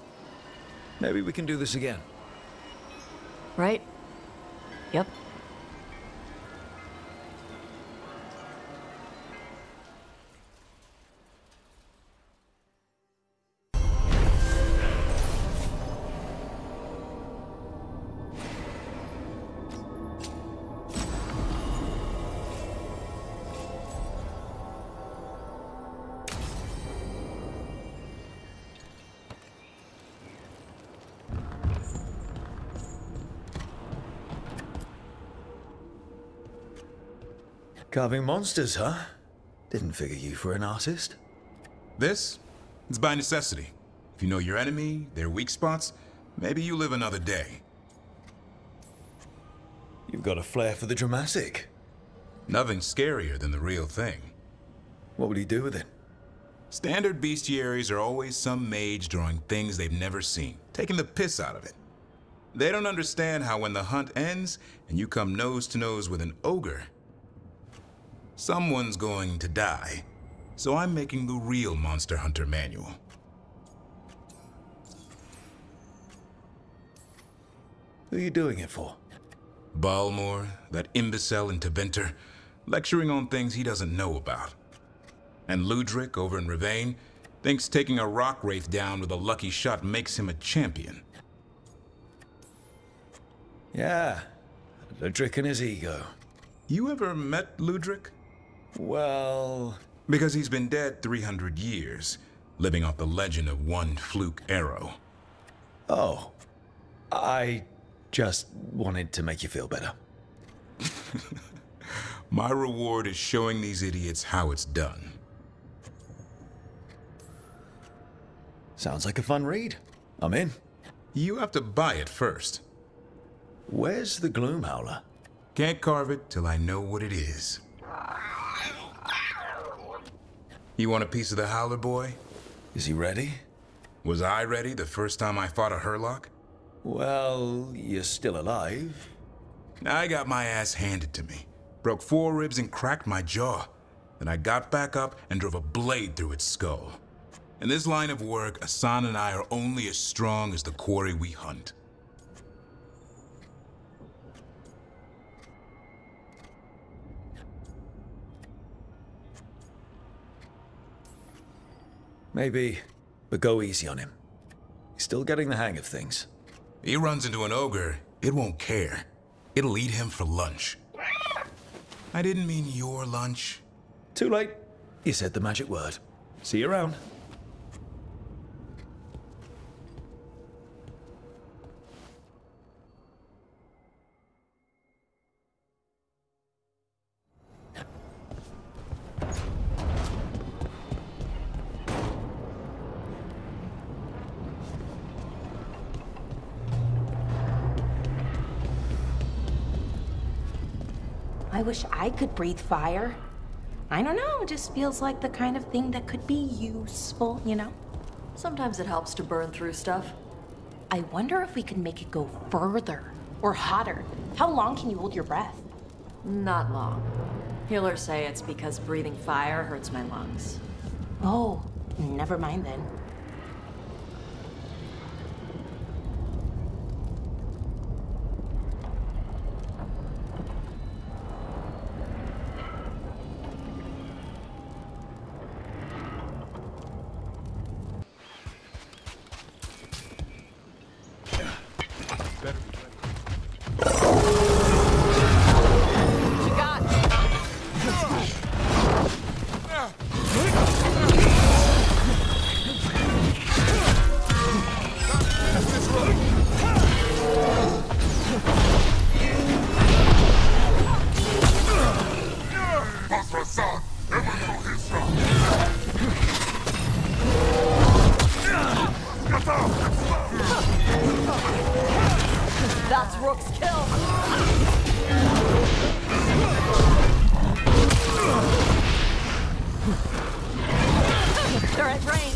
Maybe we can do this again. Right? Yep. Carving monsters, huh? Didn't figure you for an artist. This? It's by necessity. If you know your enemy, their weak spots, maybe you live another day. You've got a flair for the dramatic. Nothing scarier than the real thing. What would he do with it? Standard bestiaries are always some mage drawing things they've never seen, taking the piss out of it. They don't understand how when the hunt ends and you come nose to nose with an ogre, someone's going to die. So I'm making the real Monster Hunter manual. Who are you doing it for? Balmor, that imbecile in Teventer, lecturing on things he doesn't know about. And Ludric over in Ravane thinks taking a rock wraith down with a lucky shot makes him a champion. Yeah, Ludric and his ego. You ever met Ludric? Well... Because he's been dead 300 years, living off the legend of one fluke arrow. Oh. I just wanted to make you feel better. My reward is showing these idiots how it's done. Sounds like a fun read. I'm in. You have to buy it first. Where's the Gloom Howler? Can't carve it till I know what it is. You want a piece of the Howler, boy? Is he ready? Was I ready the first time I fought a Hurlock? Well, you're still alive. I got my ass handed to me. Broke 4 ribs and cracked my jaw. Then I got back up and drove a blade through its skull. In this line of work, Asan and I are only as strong as the quarry we hunt. Maybe, but go easy on him. He's still getting the hang of things. He runs into an ogre, it won't care. It'll eat him for lunch. I didn't mean your lunch. Too late. You said the magic word. See you around. I wish I could breathe fire. I don't know, it just feels like the kind of thing that could be useful, you know? Sometimes it helps to burn through stuff. I wonder if we could make it go further or hotter. How long can you hold your breath? Not long. Healers say it's because breathing fire hurts my lungs. Oh, never mind then. That's Rook's kill! They're at range.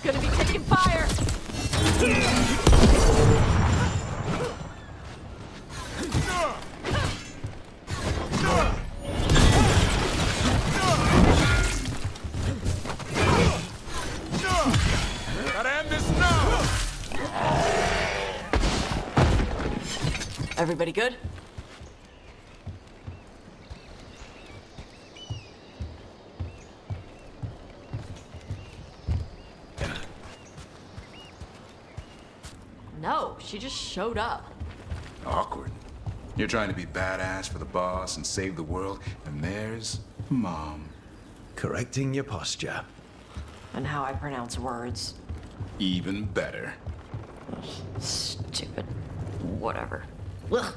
Gonna be taking fire! Gotta end this now! Everybody good? No, she just showed up. Awkward. You're trying to be badass for the boss and save the world, and there's Mom. Correcting your posture. And how I pronounce words. Even better. Stupid. Whatever. Ugh.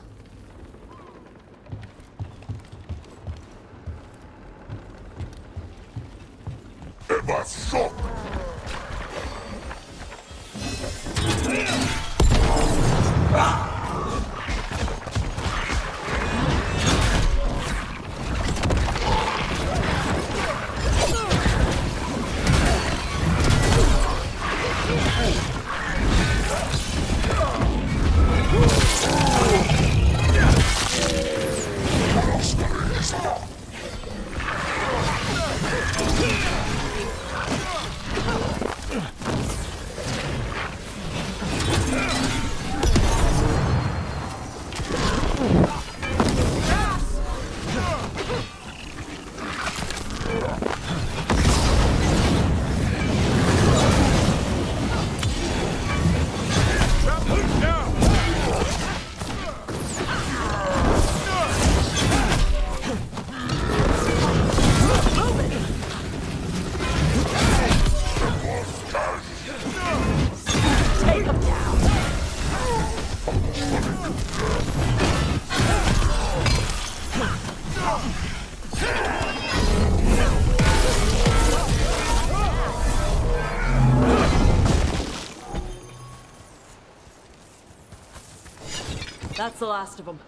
That's the last of them.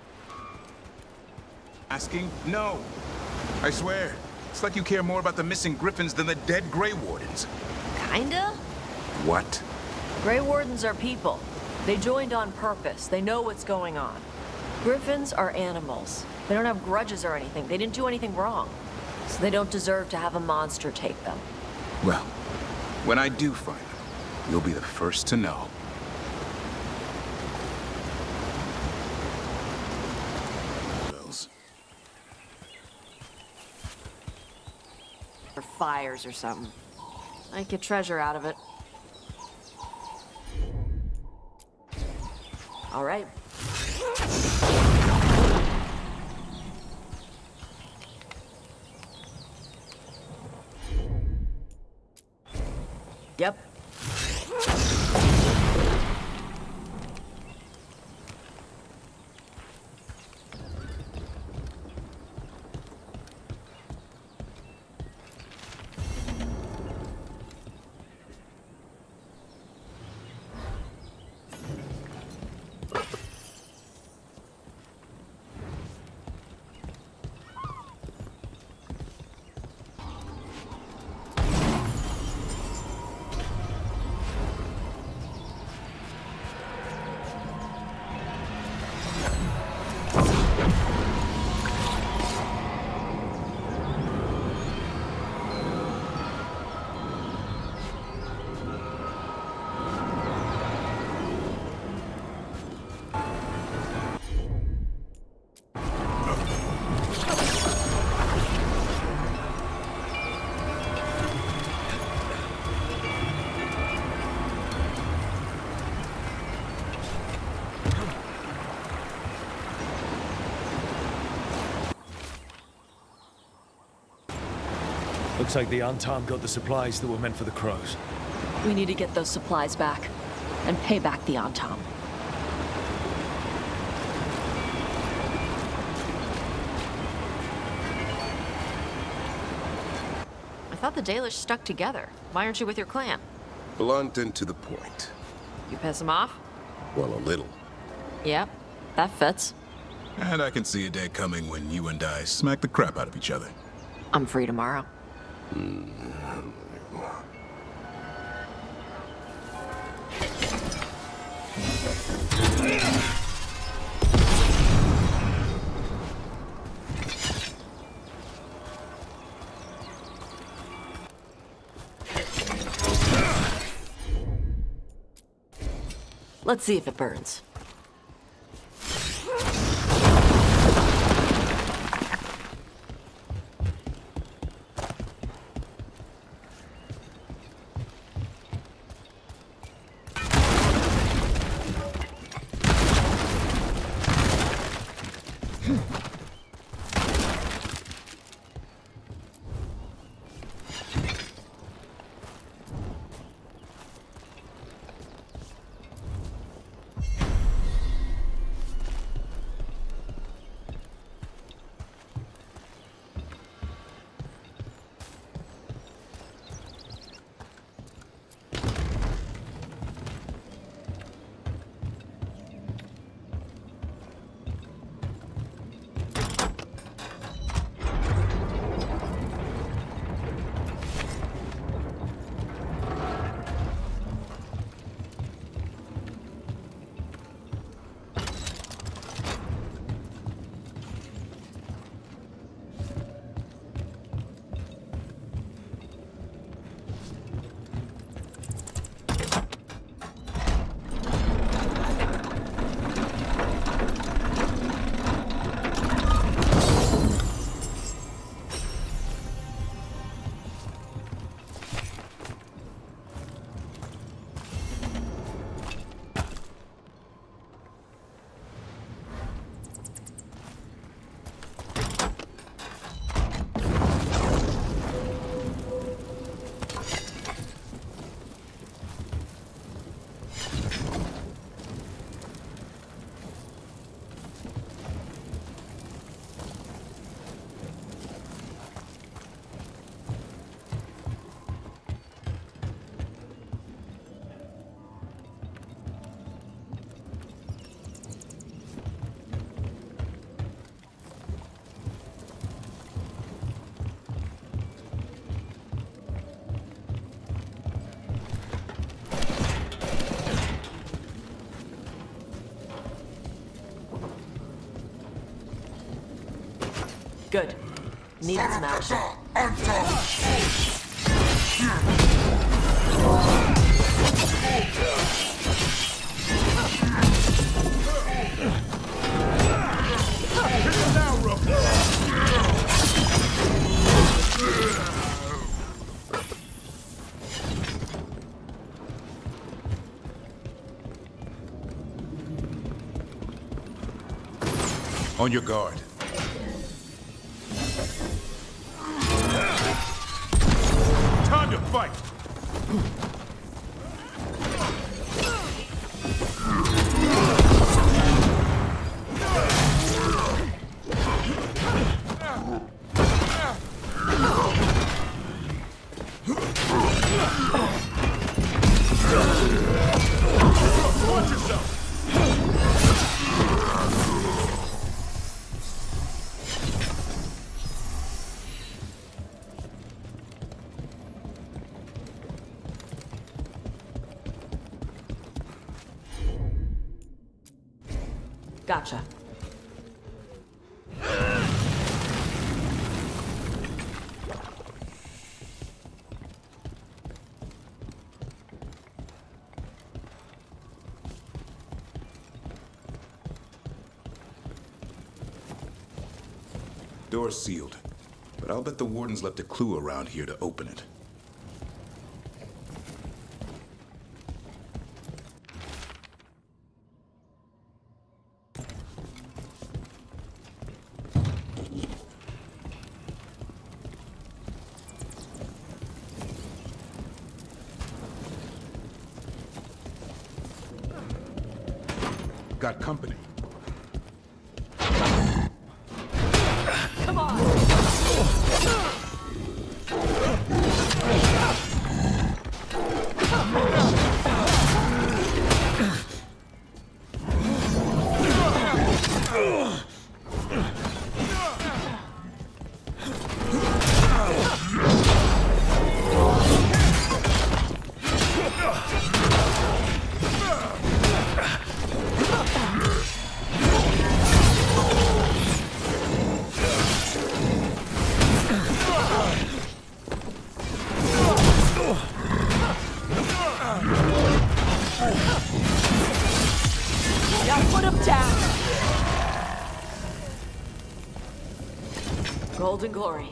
Asking? No. I swear. It's like you care more about the missing Griffins than the dead Grey Wardens. Kinda? What? Grey Wardens are people. They joined on purpose. They know what's going on. Griffins are animals. They don't have grudges or anything. They didn't do anything wrong. So they don't deserve to have a monster take them. Well, when I do find them, you'll be the first to know. Or fires or something. I'd get treasure out of it. All right. Yep. Looks like the Antam got the supplies that were meant for the crows. We need to get those supplies back. And pay back the Antam. I thought the Dalish stuck together. Why aren't you with your clan? Blunt and to the point. You piss them off? Well, a little. Yep, that fits. And I can see a day coming when you and I smack the crap out of each other. I'm free tomorrow. Let's see if it burns. Good. Needed some action. On your guard. Time to fight! Watch yourself! Gotcha. Door's sealed, but I'll bet the Warden's left a clue around here to open it. Got company. Come on! Golden glory.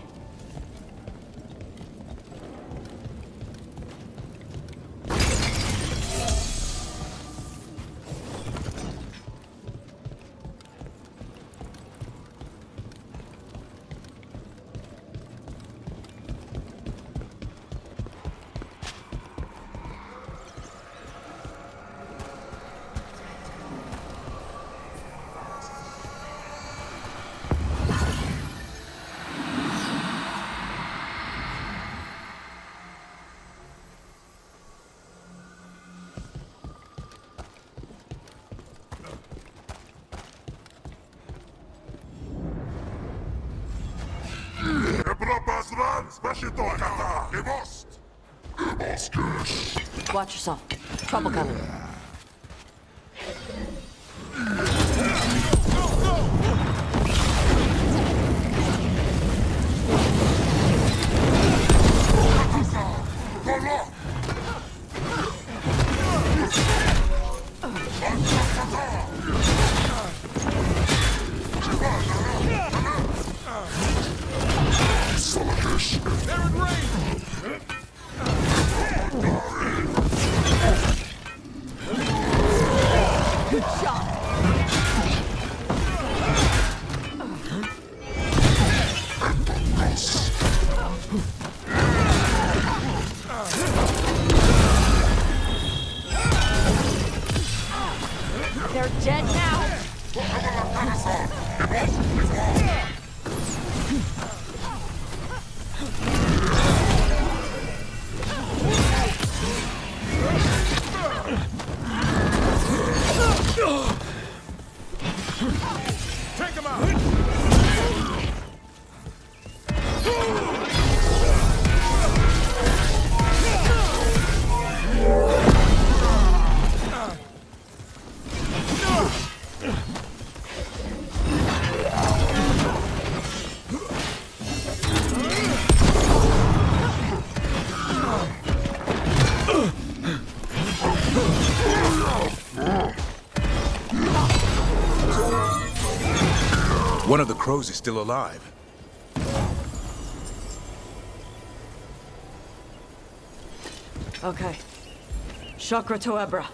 Watch yourself. Trouble coming. They're dead now. Take him out! One of the crows is still alive. Okay. Chakra Toebra.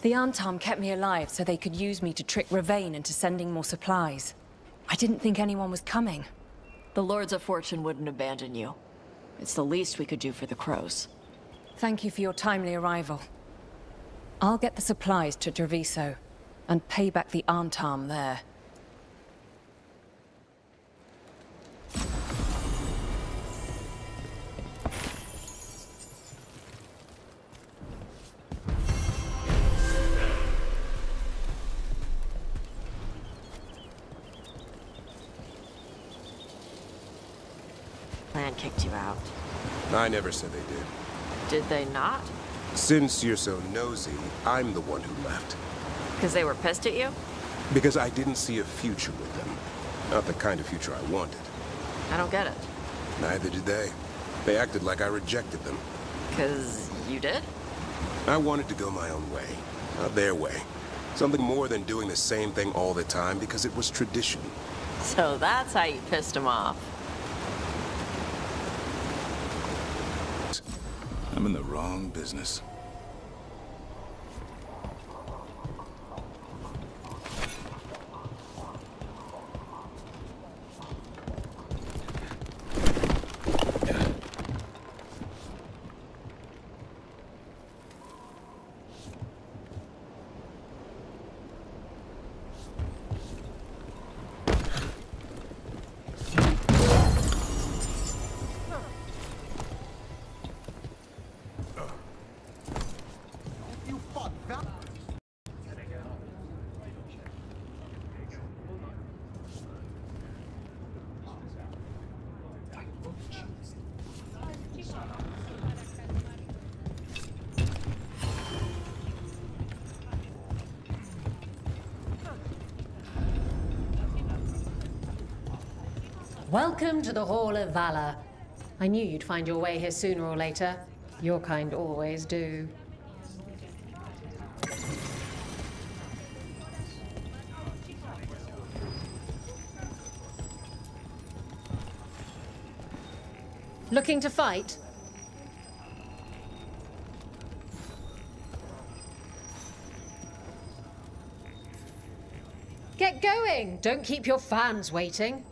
The Antam kept me alive so they could use me to trick Ravain into sending more supplies. I didn't think anyone was coming. The Lords of Fortune wouldn't abandon you. It's the least we could do for the crows. Thank you for your timely arrival. I'll get the supplies to Treviso, and pay back the Antam there. Clan kicked you out. I never said they did. Did they not? Since you're so nosy, I'm the one who left. Because they were pissed at you? Because I didn't see a future with them. Not the kind of future I wanted. I don't get it. Neither did they. They acted like I rejected them. Because you did? I wanted to go my own way, not their way. Something more than doing the same thing all the time because it was tradition. So that's how you pissed them off. I'm in the wrong business. Welcome to the Hall of Valor. I knew you'd find your way here sooner or later. Your kind always do. Looking to fight? Get going! Don't keep your fans waiting.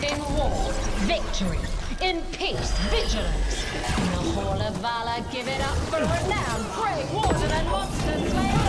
In war, victory. In peace, vigilance. In the Hall of Valor, give it up for renowned brave Warden and monster slayer,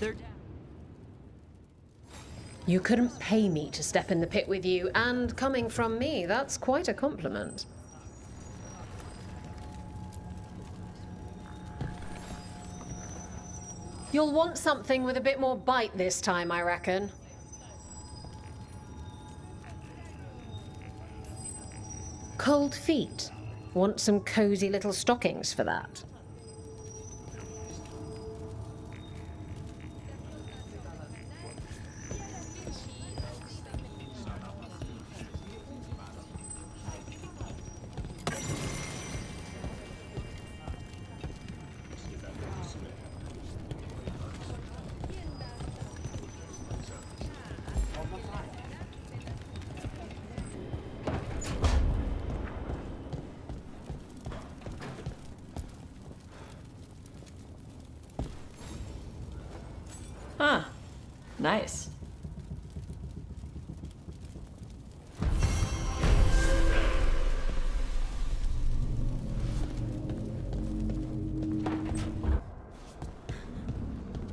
They're down. You couldn't pay me to step in the pit with you, and coming from me, that's quite a compliment. You'll want something with a bit more bite this time, I reckon. Cold feet. Want some cozy little stockings for that? Huh. Nice.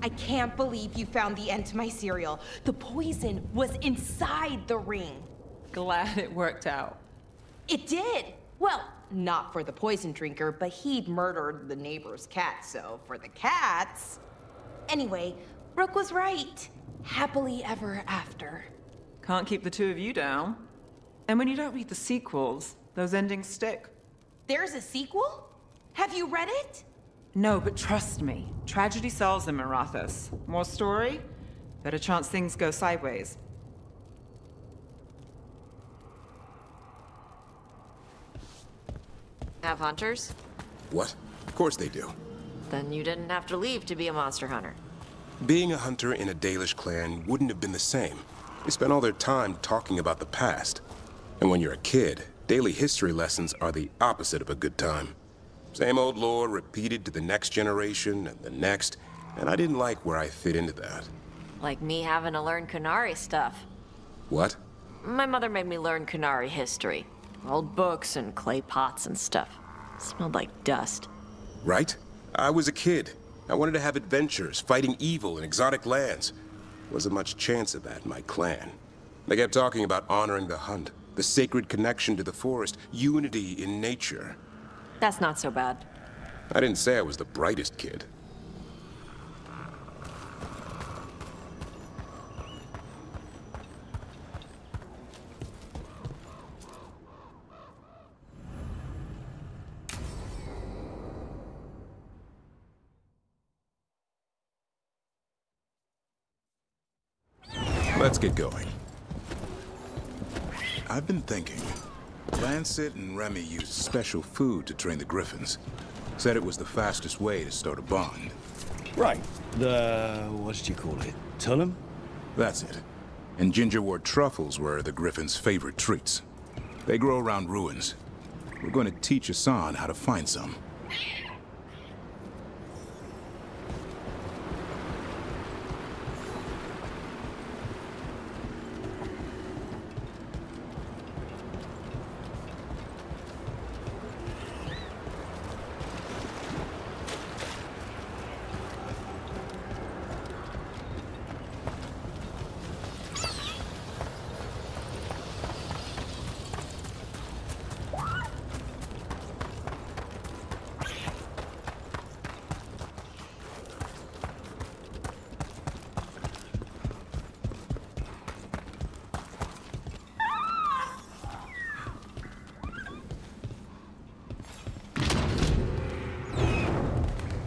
I can't believe you found the end to my cereal. The poison was inside the ring. Glad it worked out. It did. Well, not for the poison drinker, but he'd murdered the neighbor's cat, so for the cats... Anyway, Brooke was right. Happily ever after. Can't keep the two of you down. And when you don't read the sequels, those endings stick. There's a sequel? Have you read it? No, but trust me. Tragedy sells in Marathas. More story? Better chance things go sideways. Have hunters? What? Of course they do. Then you didn't have to leave to be a monster hunter. Being a hunter in a Dalish clan wouldn't have been the same. They spent all their time talking about the past. And when you're a kid, daily history lessons are the opposite of a good time. Same old lore repeated to the next generation and the next, and I didn't like where I fit into that. Like me having to learn Qunari stuff. What? My mother made me learn Qunari history. Old books and clay pots and stuff. Smelled like dust. Right? I was a kid. I wanted to have adventures, fighting evil in exotic lands. Wasn't much chance of that in my clan. They kept talking about honoring the hunt, the sacred connection to the forest, unity in nature. That's not so bad. I didn't say I was the brightest kid. Let's get going. I've been thinking. Lancet and Remy used special food to train the griffins. Said it was the fastest way to start a bond. Right. What did you call it? Tullum? That's it. And gingerwort truffles were the griffins' favorite treats. They grow around ruins. We're going to teach Hassan how to find some.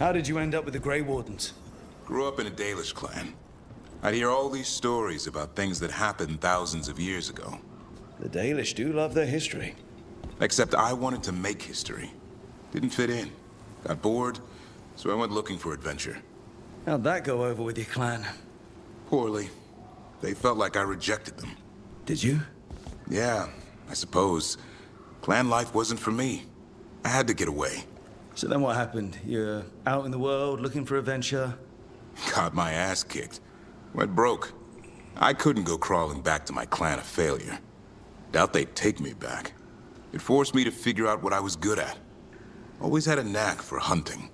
How did you end up with the Grey Wardens? Grew up in a Dalish clan. I'd hear all these stories about things that happened thousands of years ago. The Dalish do love their history. Except I wanted to make history. Didn't fit in. Got bored, so I went looking for adventure. How'd that go over with your clan? Poorly. They felt like I rejected them. Did you? Yeah, I suppose. Clan life wasn't for me. I had to get away. So then what happened? You're out in the world looking for adventure? Got my ass kicked. Went broke. I couldn't go crawling back to my clan a failure. Doubt they'd take me back. It forced me to figure out what I was good at. Always had a knack for hunting.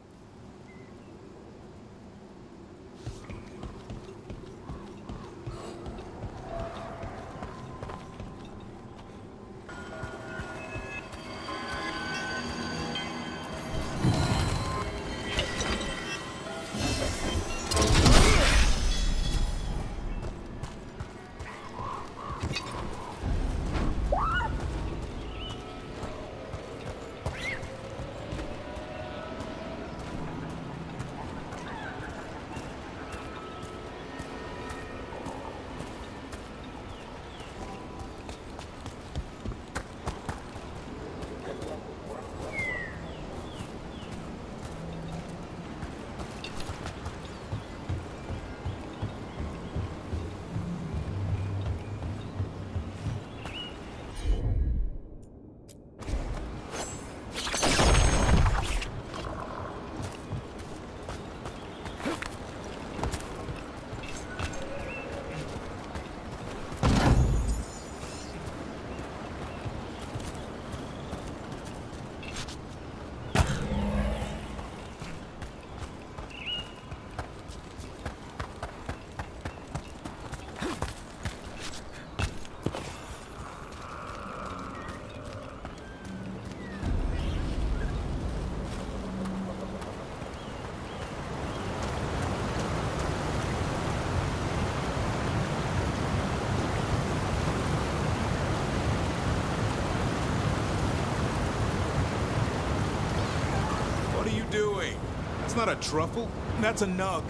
That's not a truffle. That's a nug.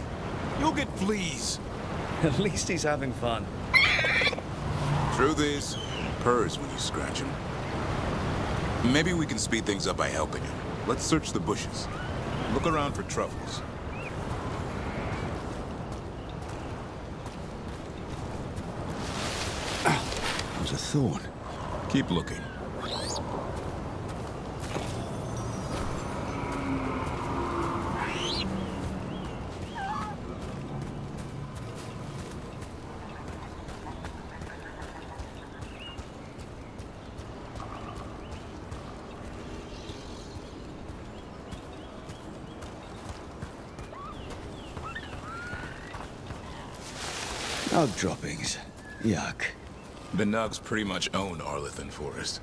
You'll get fleas. At least he's having fun. Truth is, he purrs when you scratch him. Maybe we can speed things up by helping him. Let's search the bushes. Look around for truffles. That was a thorn. Keep looking. Nug droppings. Yuck. The Nugs pretty much own Arlithan Forest.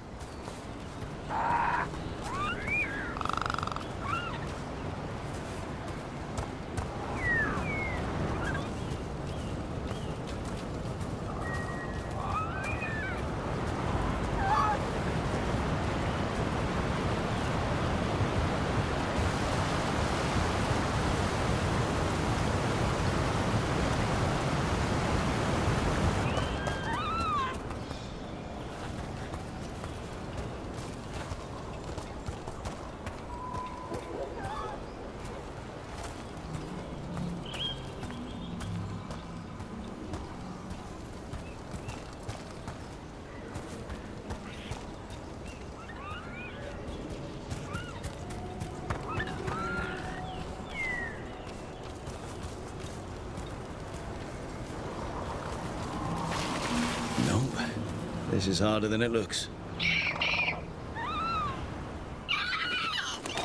This is harder than it looks.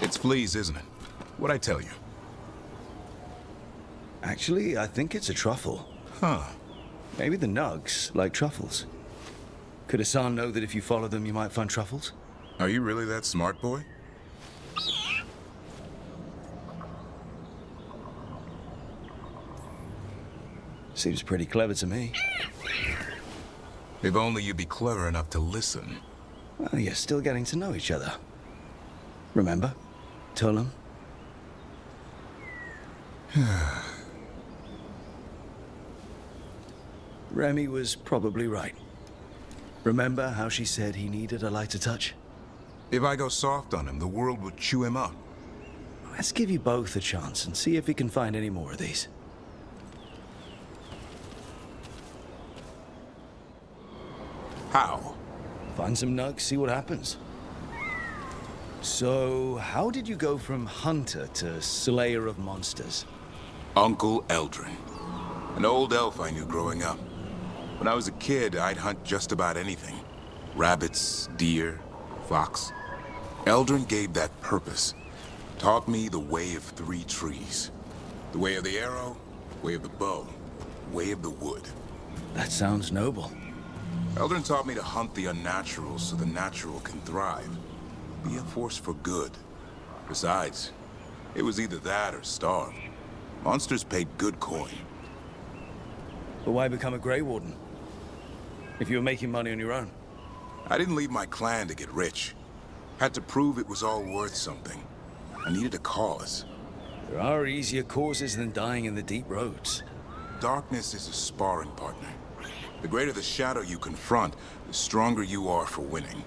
It's fleas, isn't it? What'd I tell you? Actually, I think it's a truffle. Huh. Maybe the Nugs like truffles. Could Hassan know that if you follow them, you might find truffles? Are you really that smart, boy? Seems pretty clever to me. If only you'd be clever enough to listen. Well, you're still getting to know each other. Remember? Tullum? Remy was probably right. Remember how she said he needed a lighter touch? If I go soft on him, the world will chew him up. Let's give you both a chance and see if we can find any more of these. How? Find some nugs, see what happens. So, how did you go from hunter to slayer of monsters? Uncle Eldrin. An old elf I knew growing up. When I was a kid, I'd hunt just about anything. Rabbits, deer, fox. Eldrin gave that purpose. Taught me the way of 3 trees. The way of the arrow, way of the bow, way of the wood. That sounds noble. Eldrin taught me to hunt the unnatural so the natural can thrive. Be a force for good. Besides, it was either that or starve. Monsters paid good coin. But why become a Grey Warden? If you were making money on your own? I didn't leave my clan to get rich. Had to prove it was all worth something. I needed a cause. There are easier causes than dying in the deep roads. Darkness is a sparring partner. The greater the shadow you confront, the stronger you are for winning.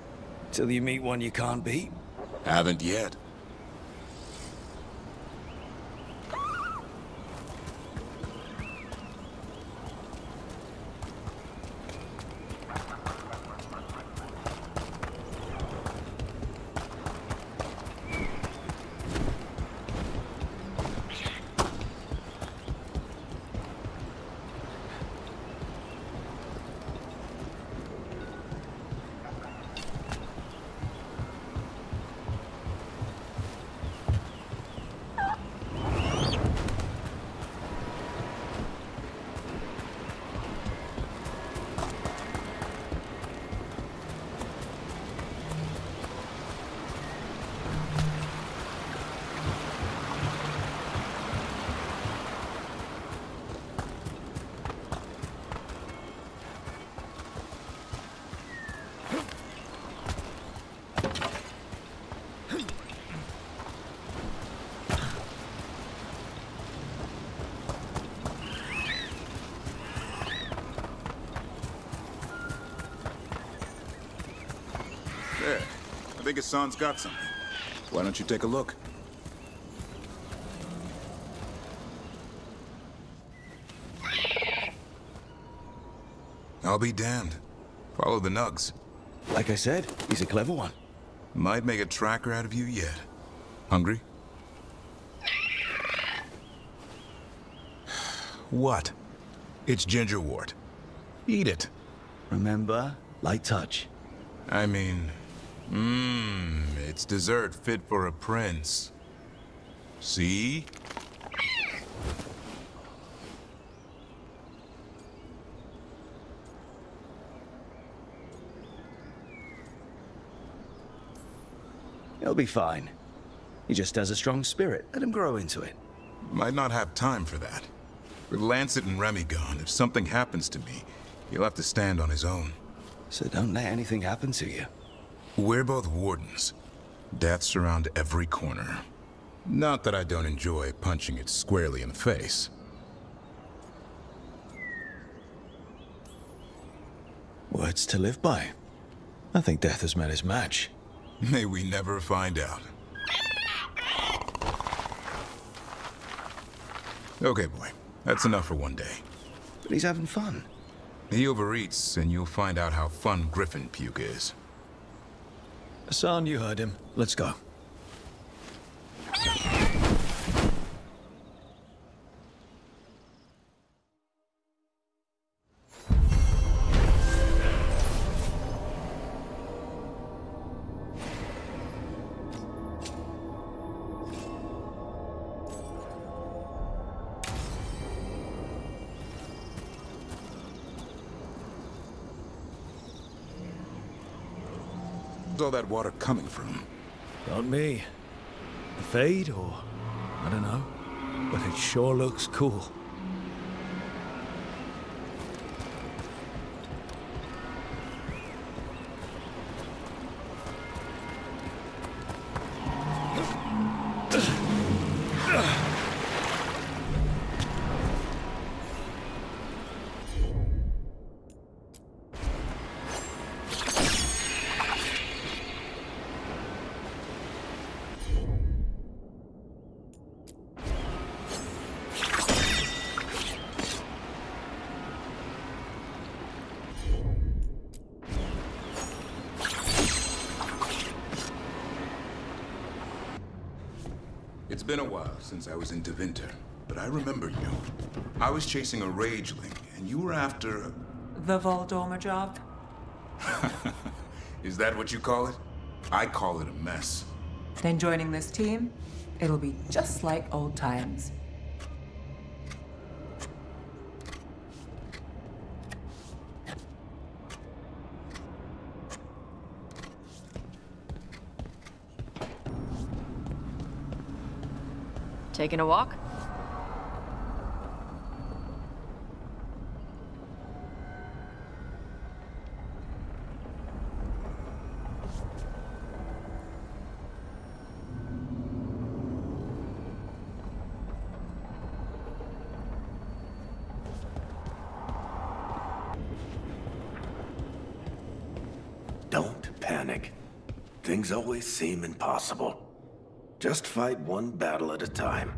Till you meet one you can't beat? Haven't yet. think Hassan's got something. Why don't you take a look? I'll be damned. Follow the nugs. Like I said, he's a clever one. Might make a tracker out of you yet. Hungry? What? It's gingerwort. Eat it. Remember, light touch. I mean, it's dessert fit for a prince. See? He'll be fine. He just has a strong spirit. Let him grow into it. Might not have time for that. With Lancet and Remy gone, if something happens to me, he'll have to stand on his own. So don't let anything happen to you. We're both wardens. Death's around every corner. Not that I don't enjoy punching it squarely in the face. Words to live by. I think death has met his match. May we never find out. Okay, boy. That's enough for one day. But he's having fun. He overeats, and you'll find out how fun griffin puke is. Hassan, you heard him. Let's go. Where's all that water coming from? Not me. The fade, or I don't know. But it sure looks cool. It's been a while since I was in Tevinter, but I remember you. I was chasing a rageling, and you were after... The Voldormer job? Is that what you call it? I call it a mess. Then joining this team, it'll be just like old times. Taking a walk? Don't panic. Things always seem impossible. Just fight one battle at a time.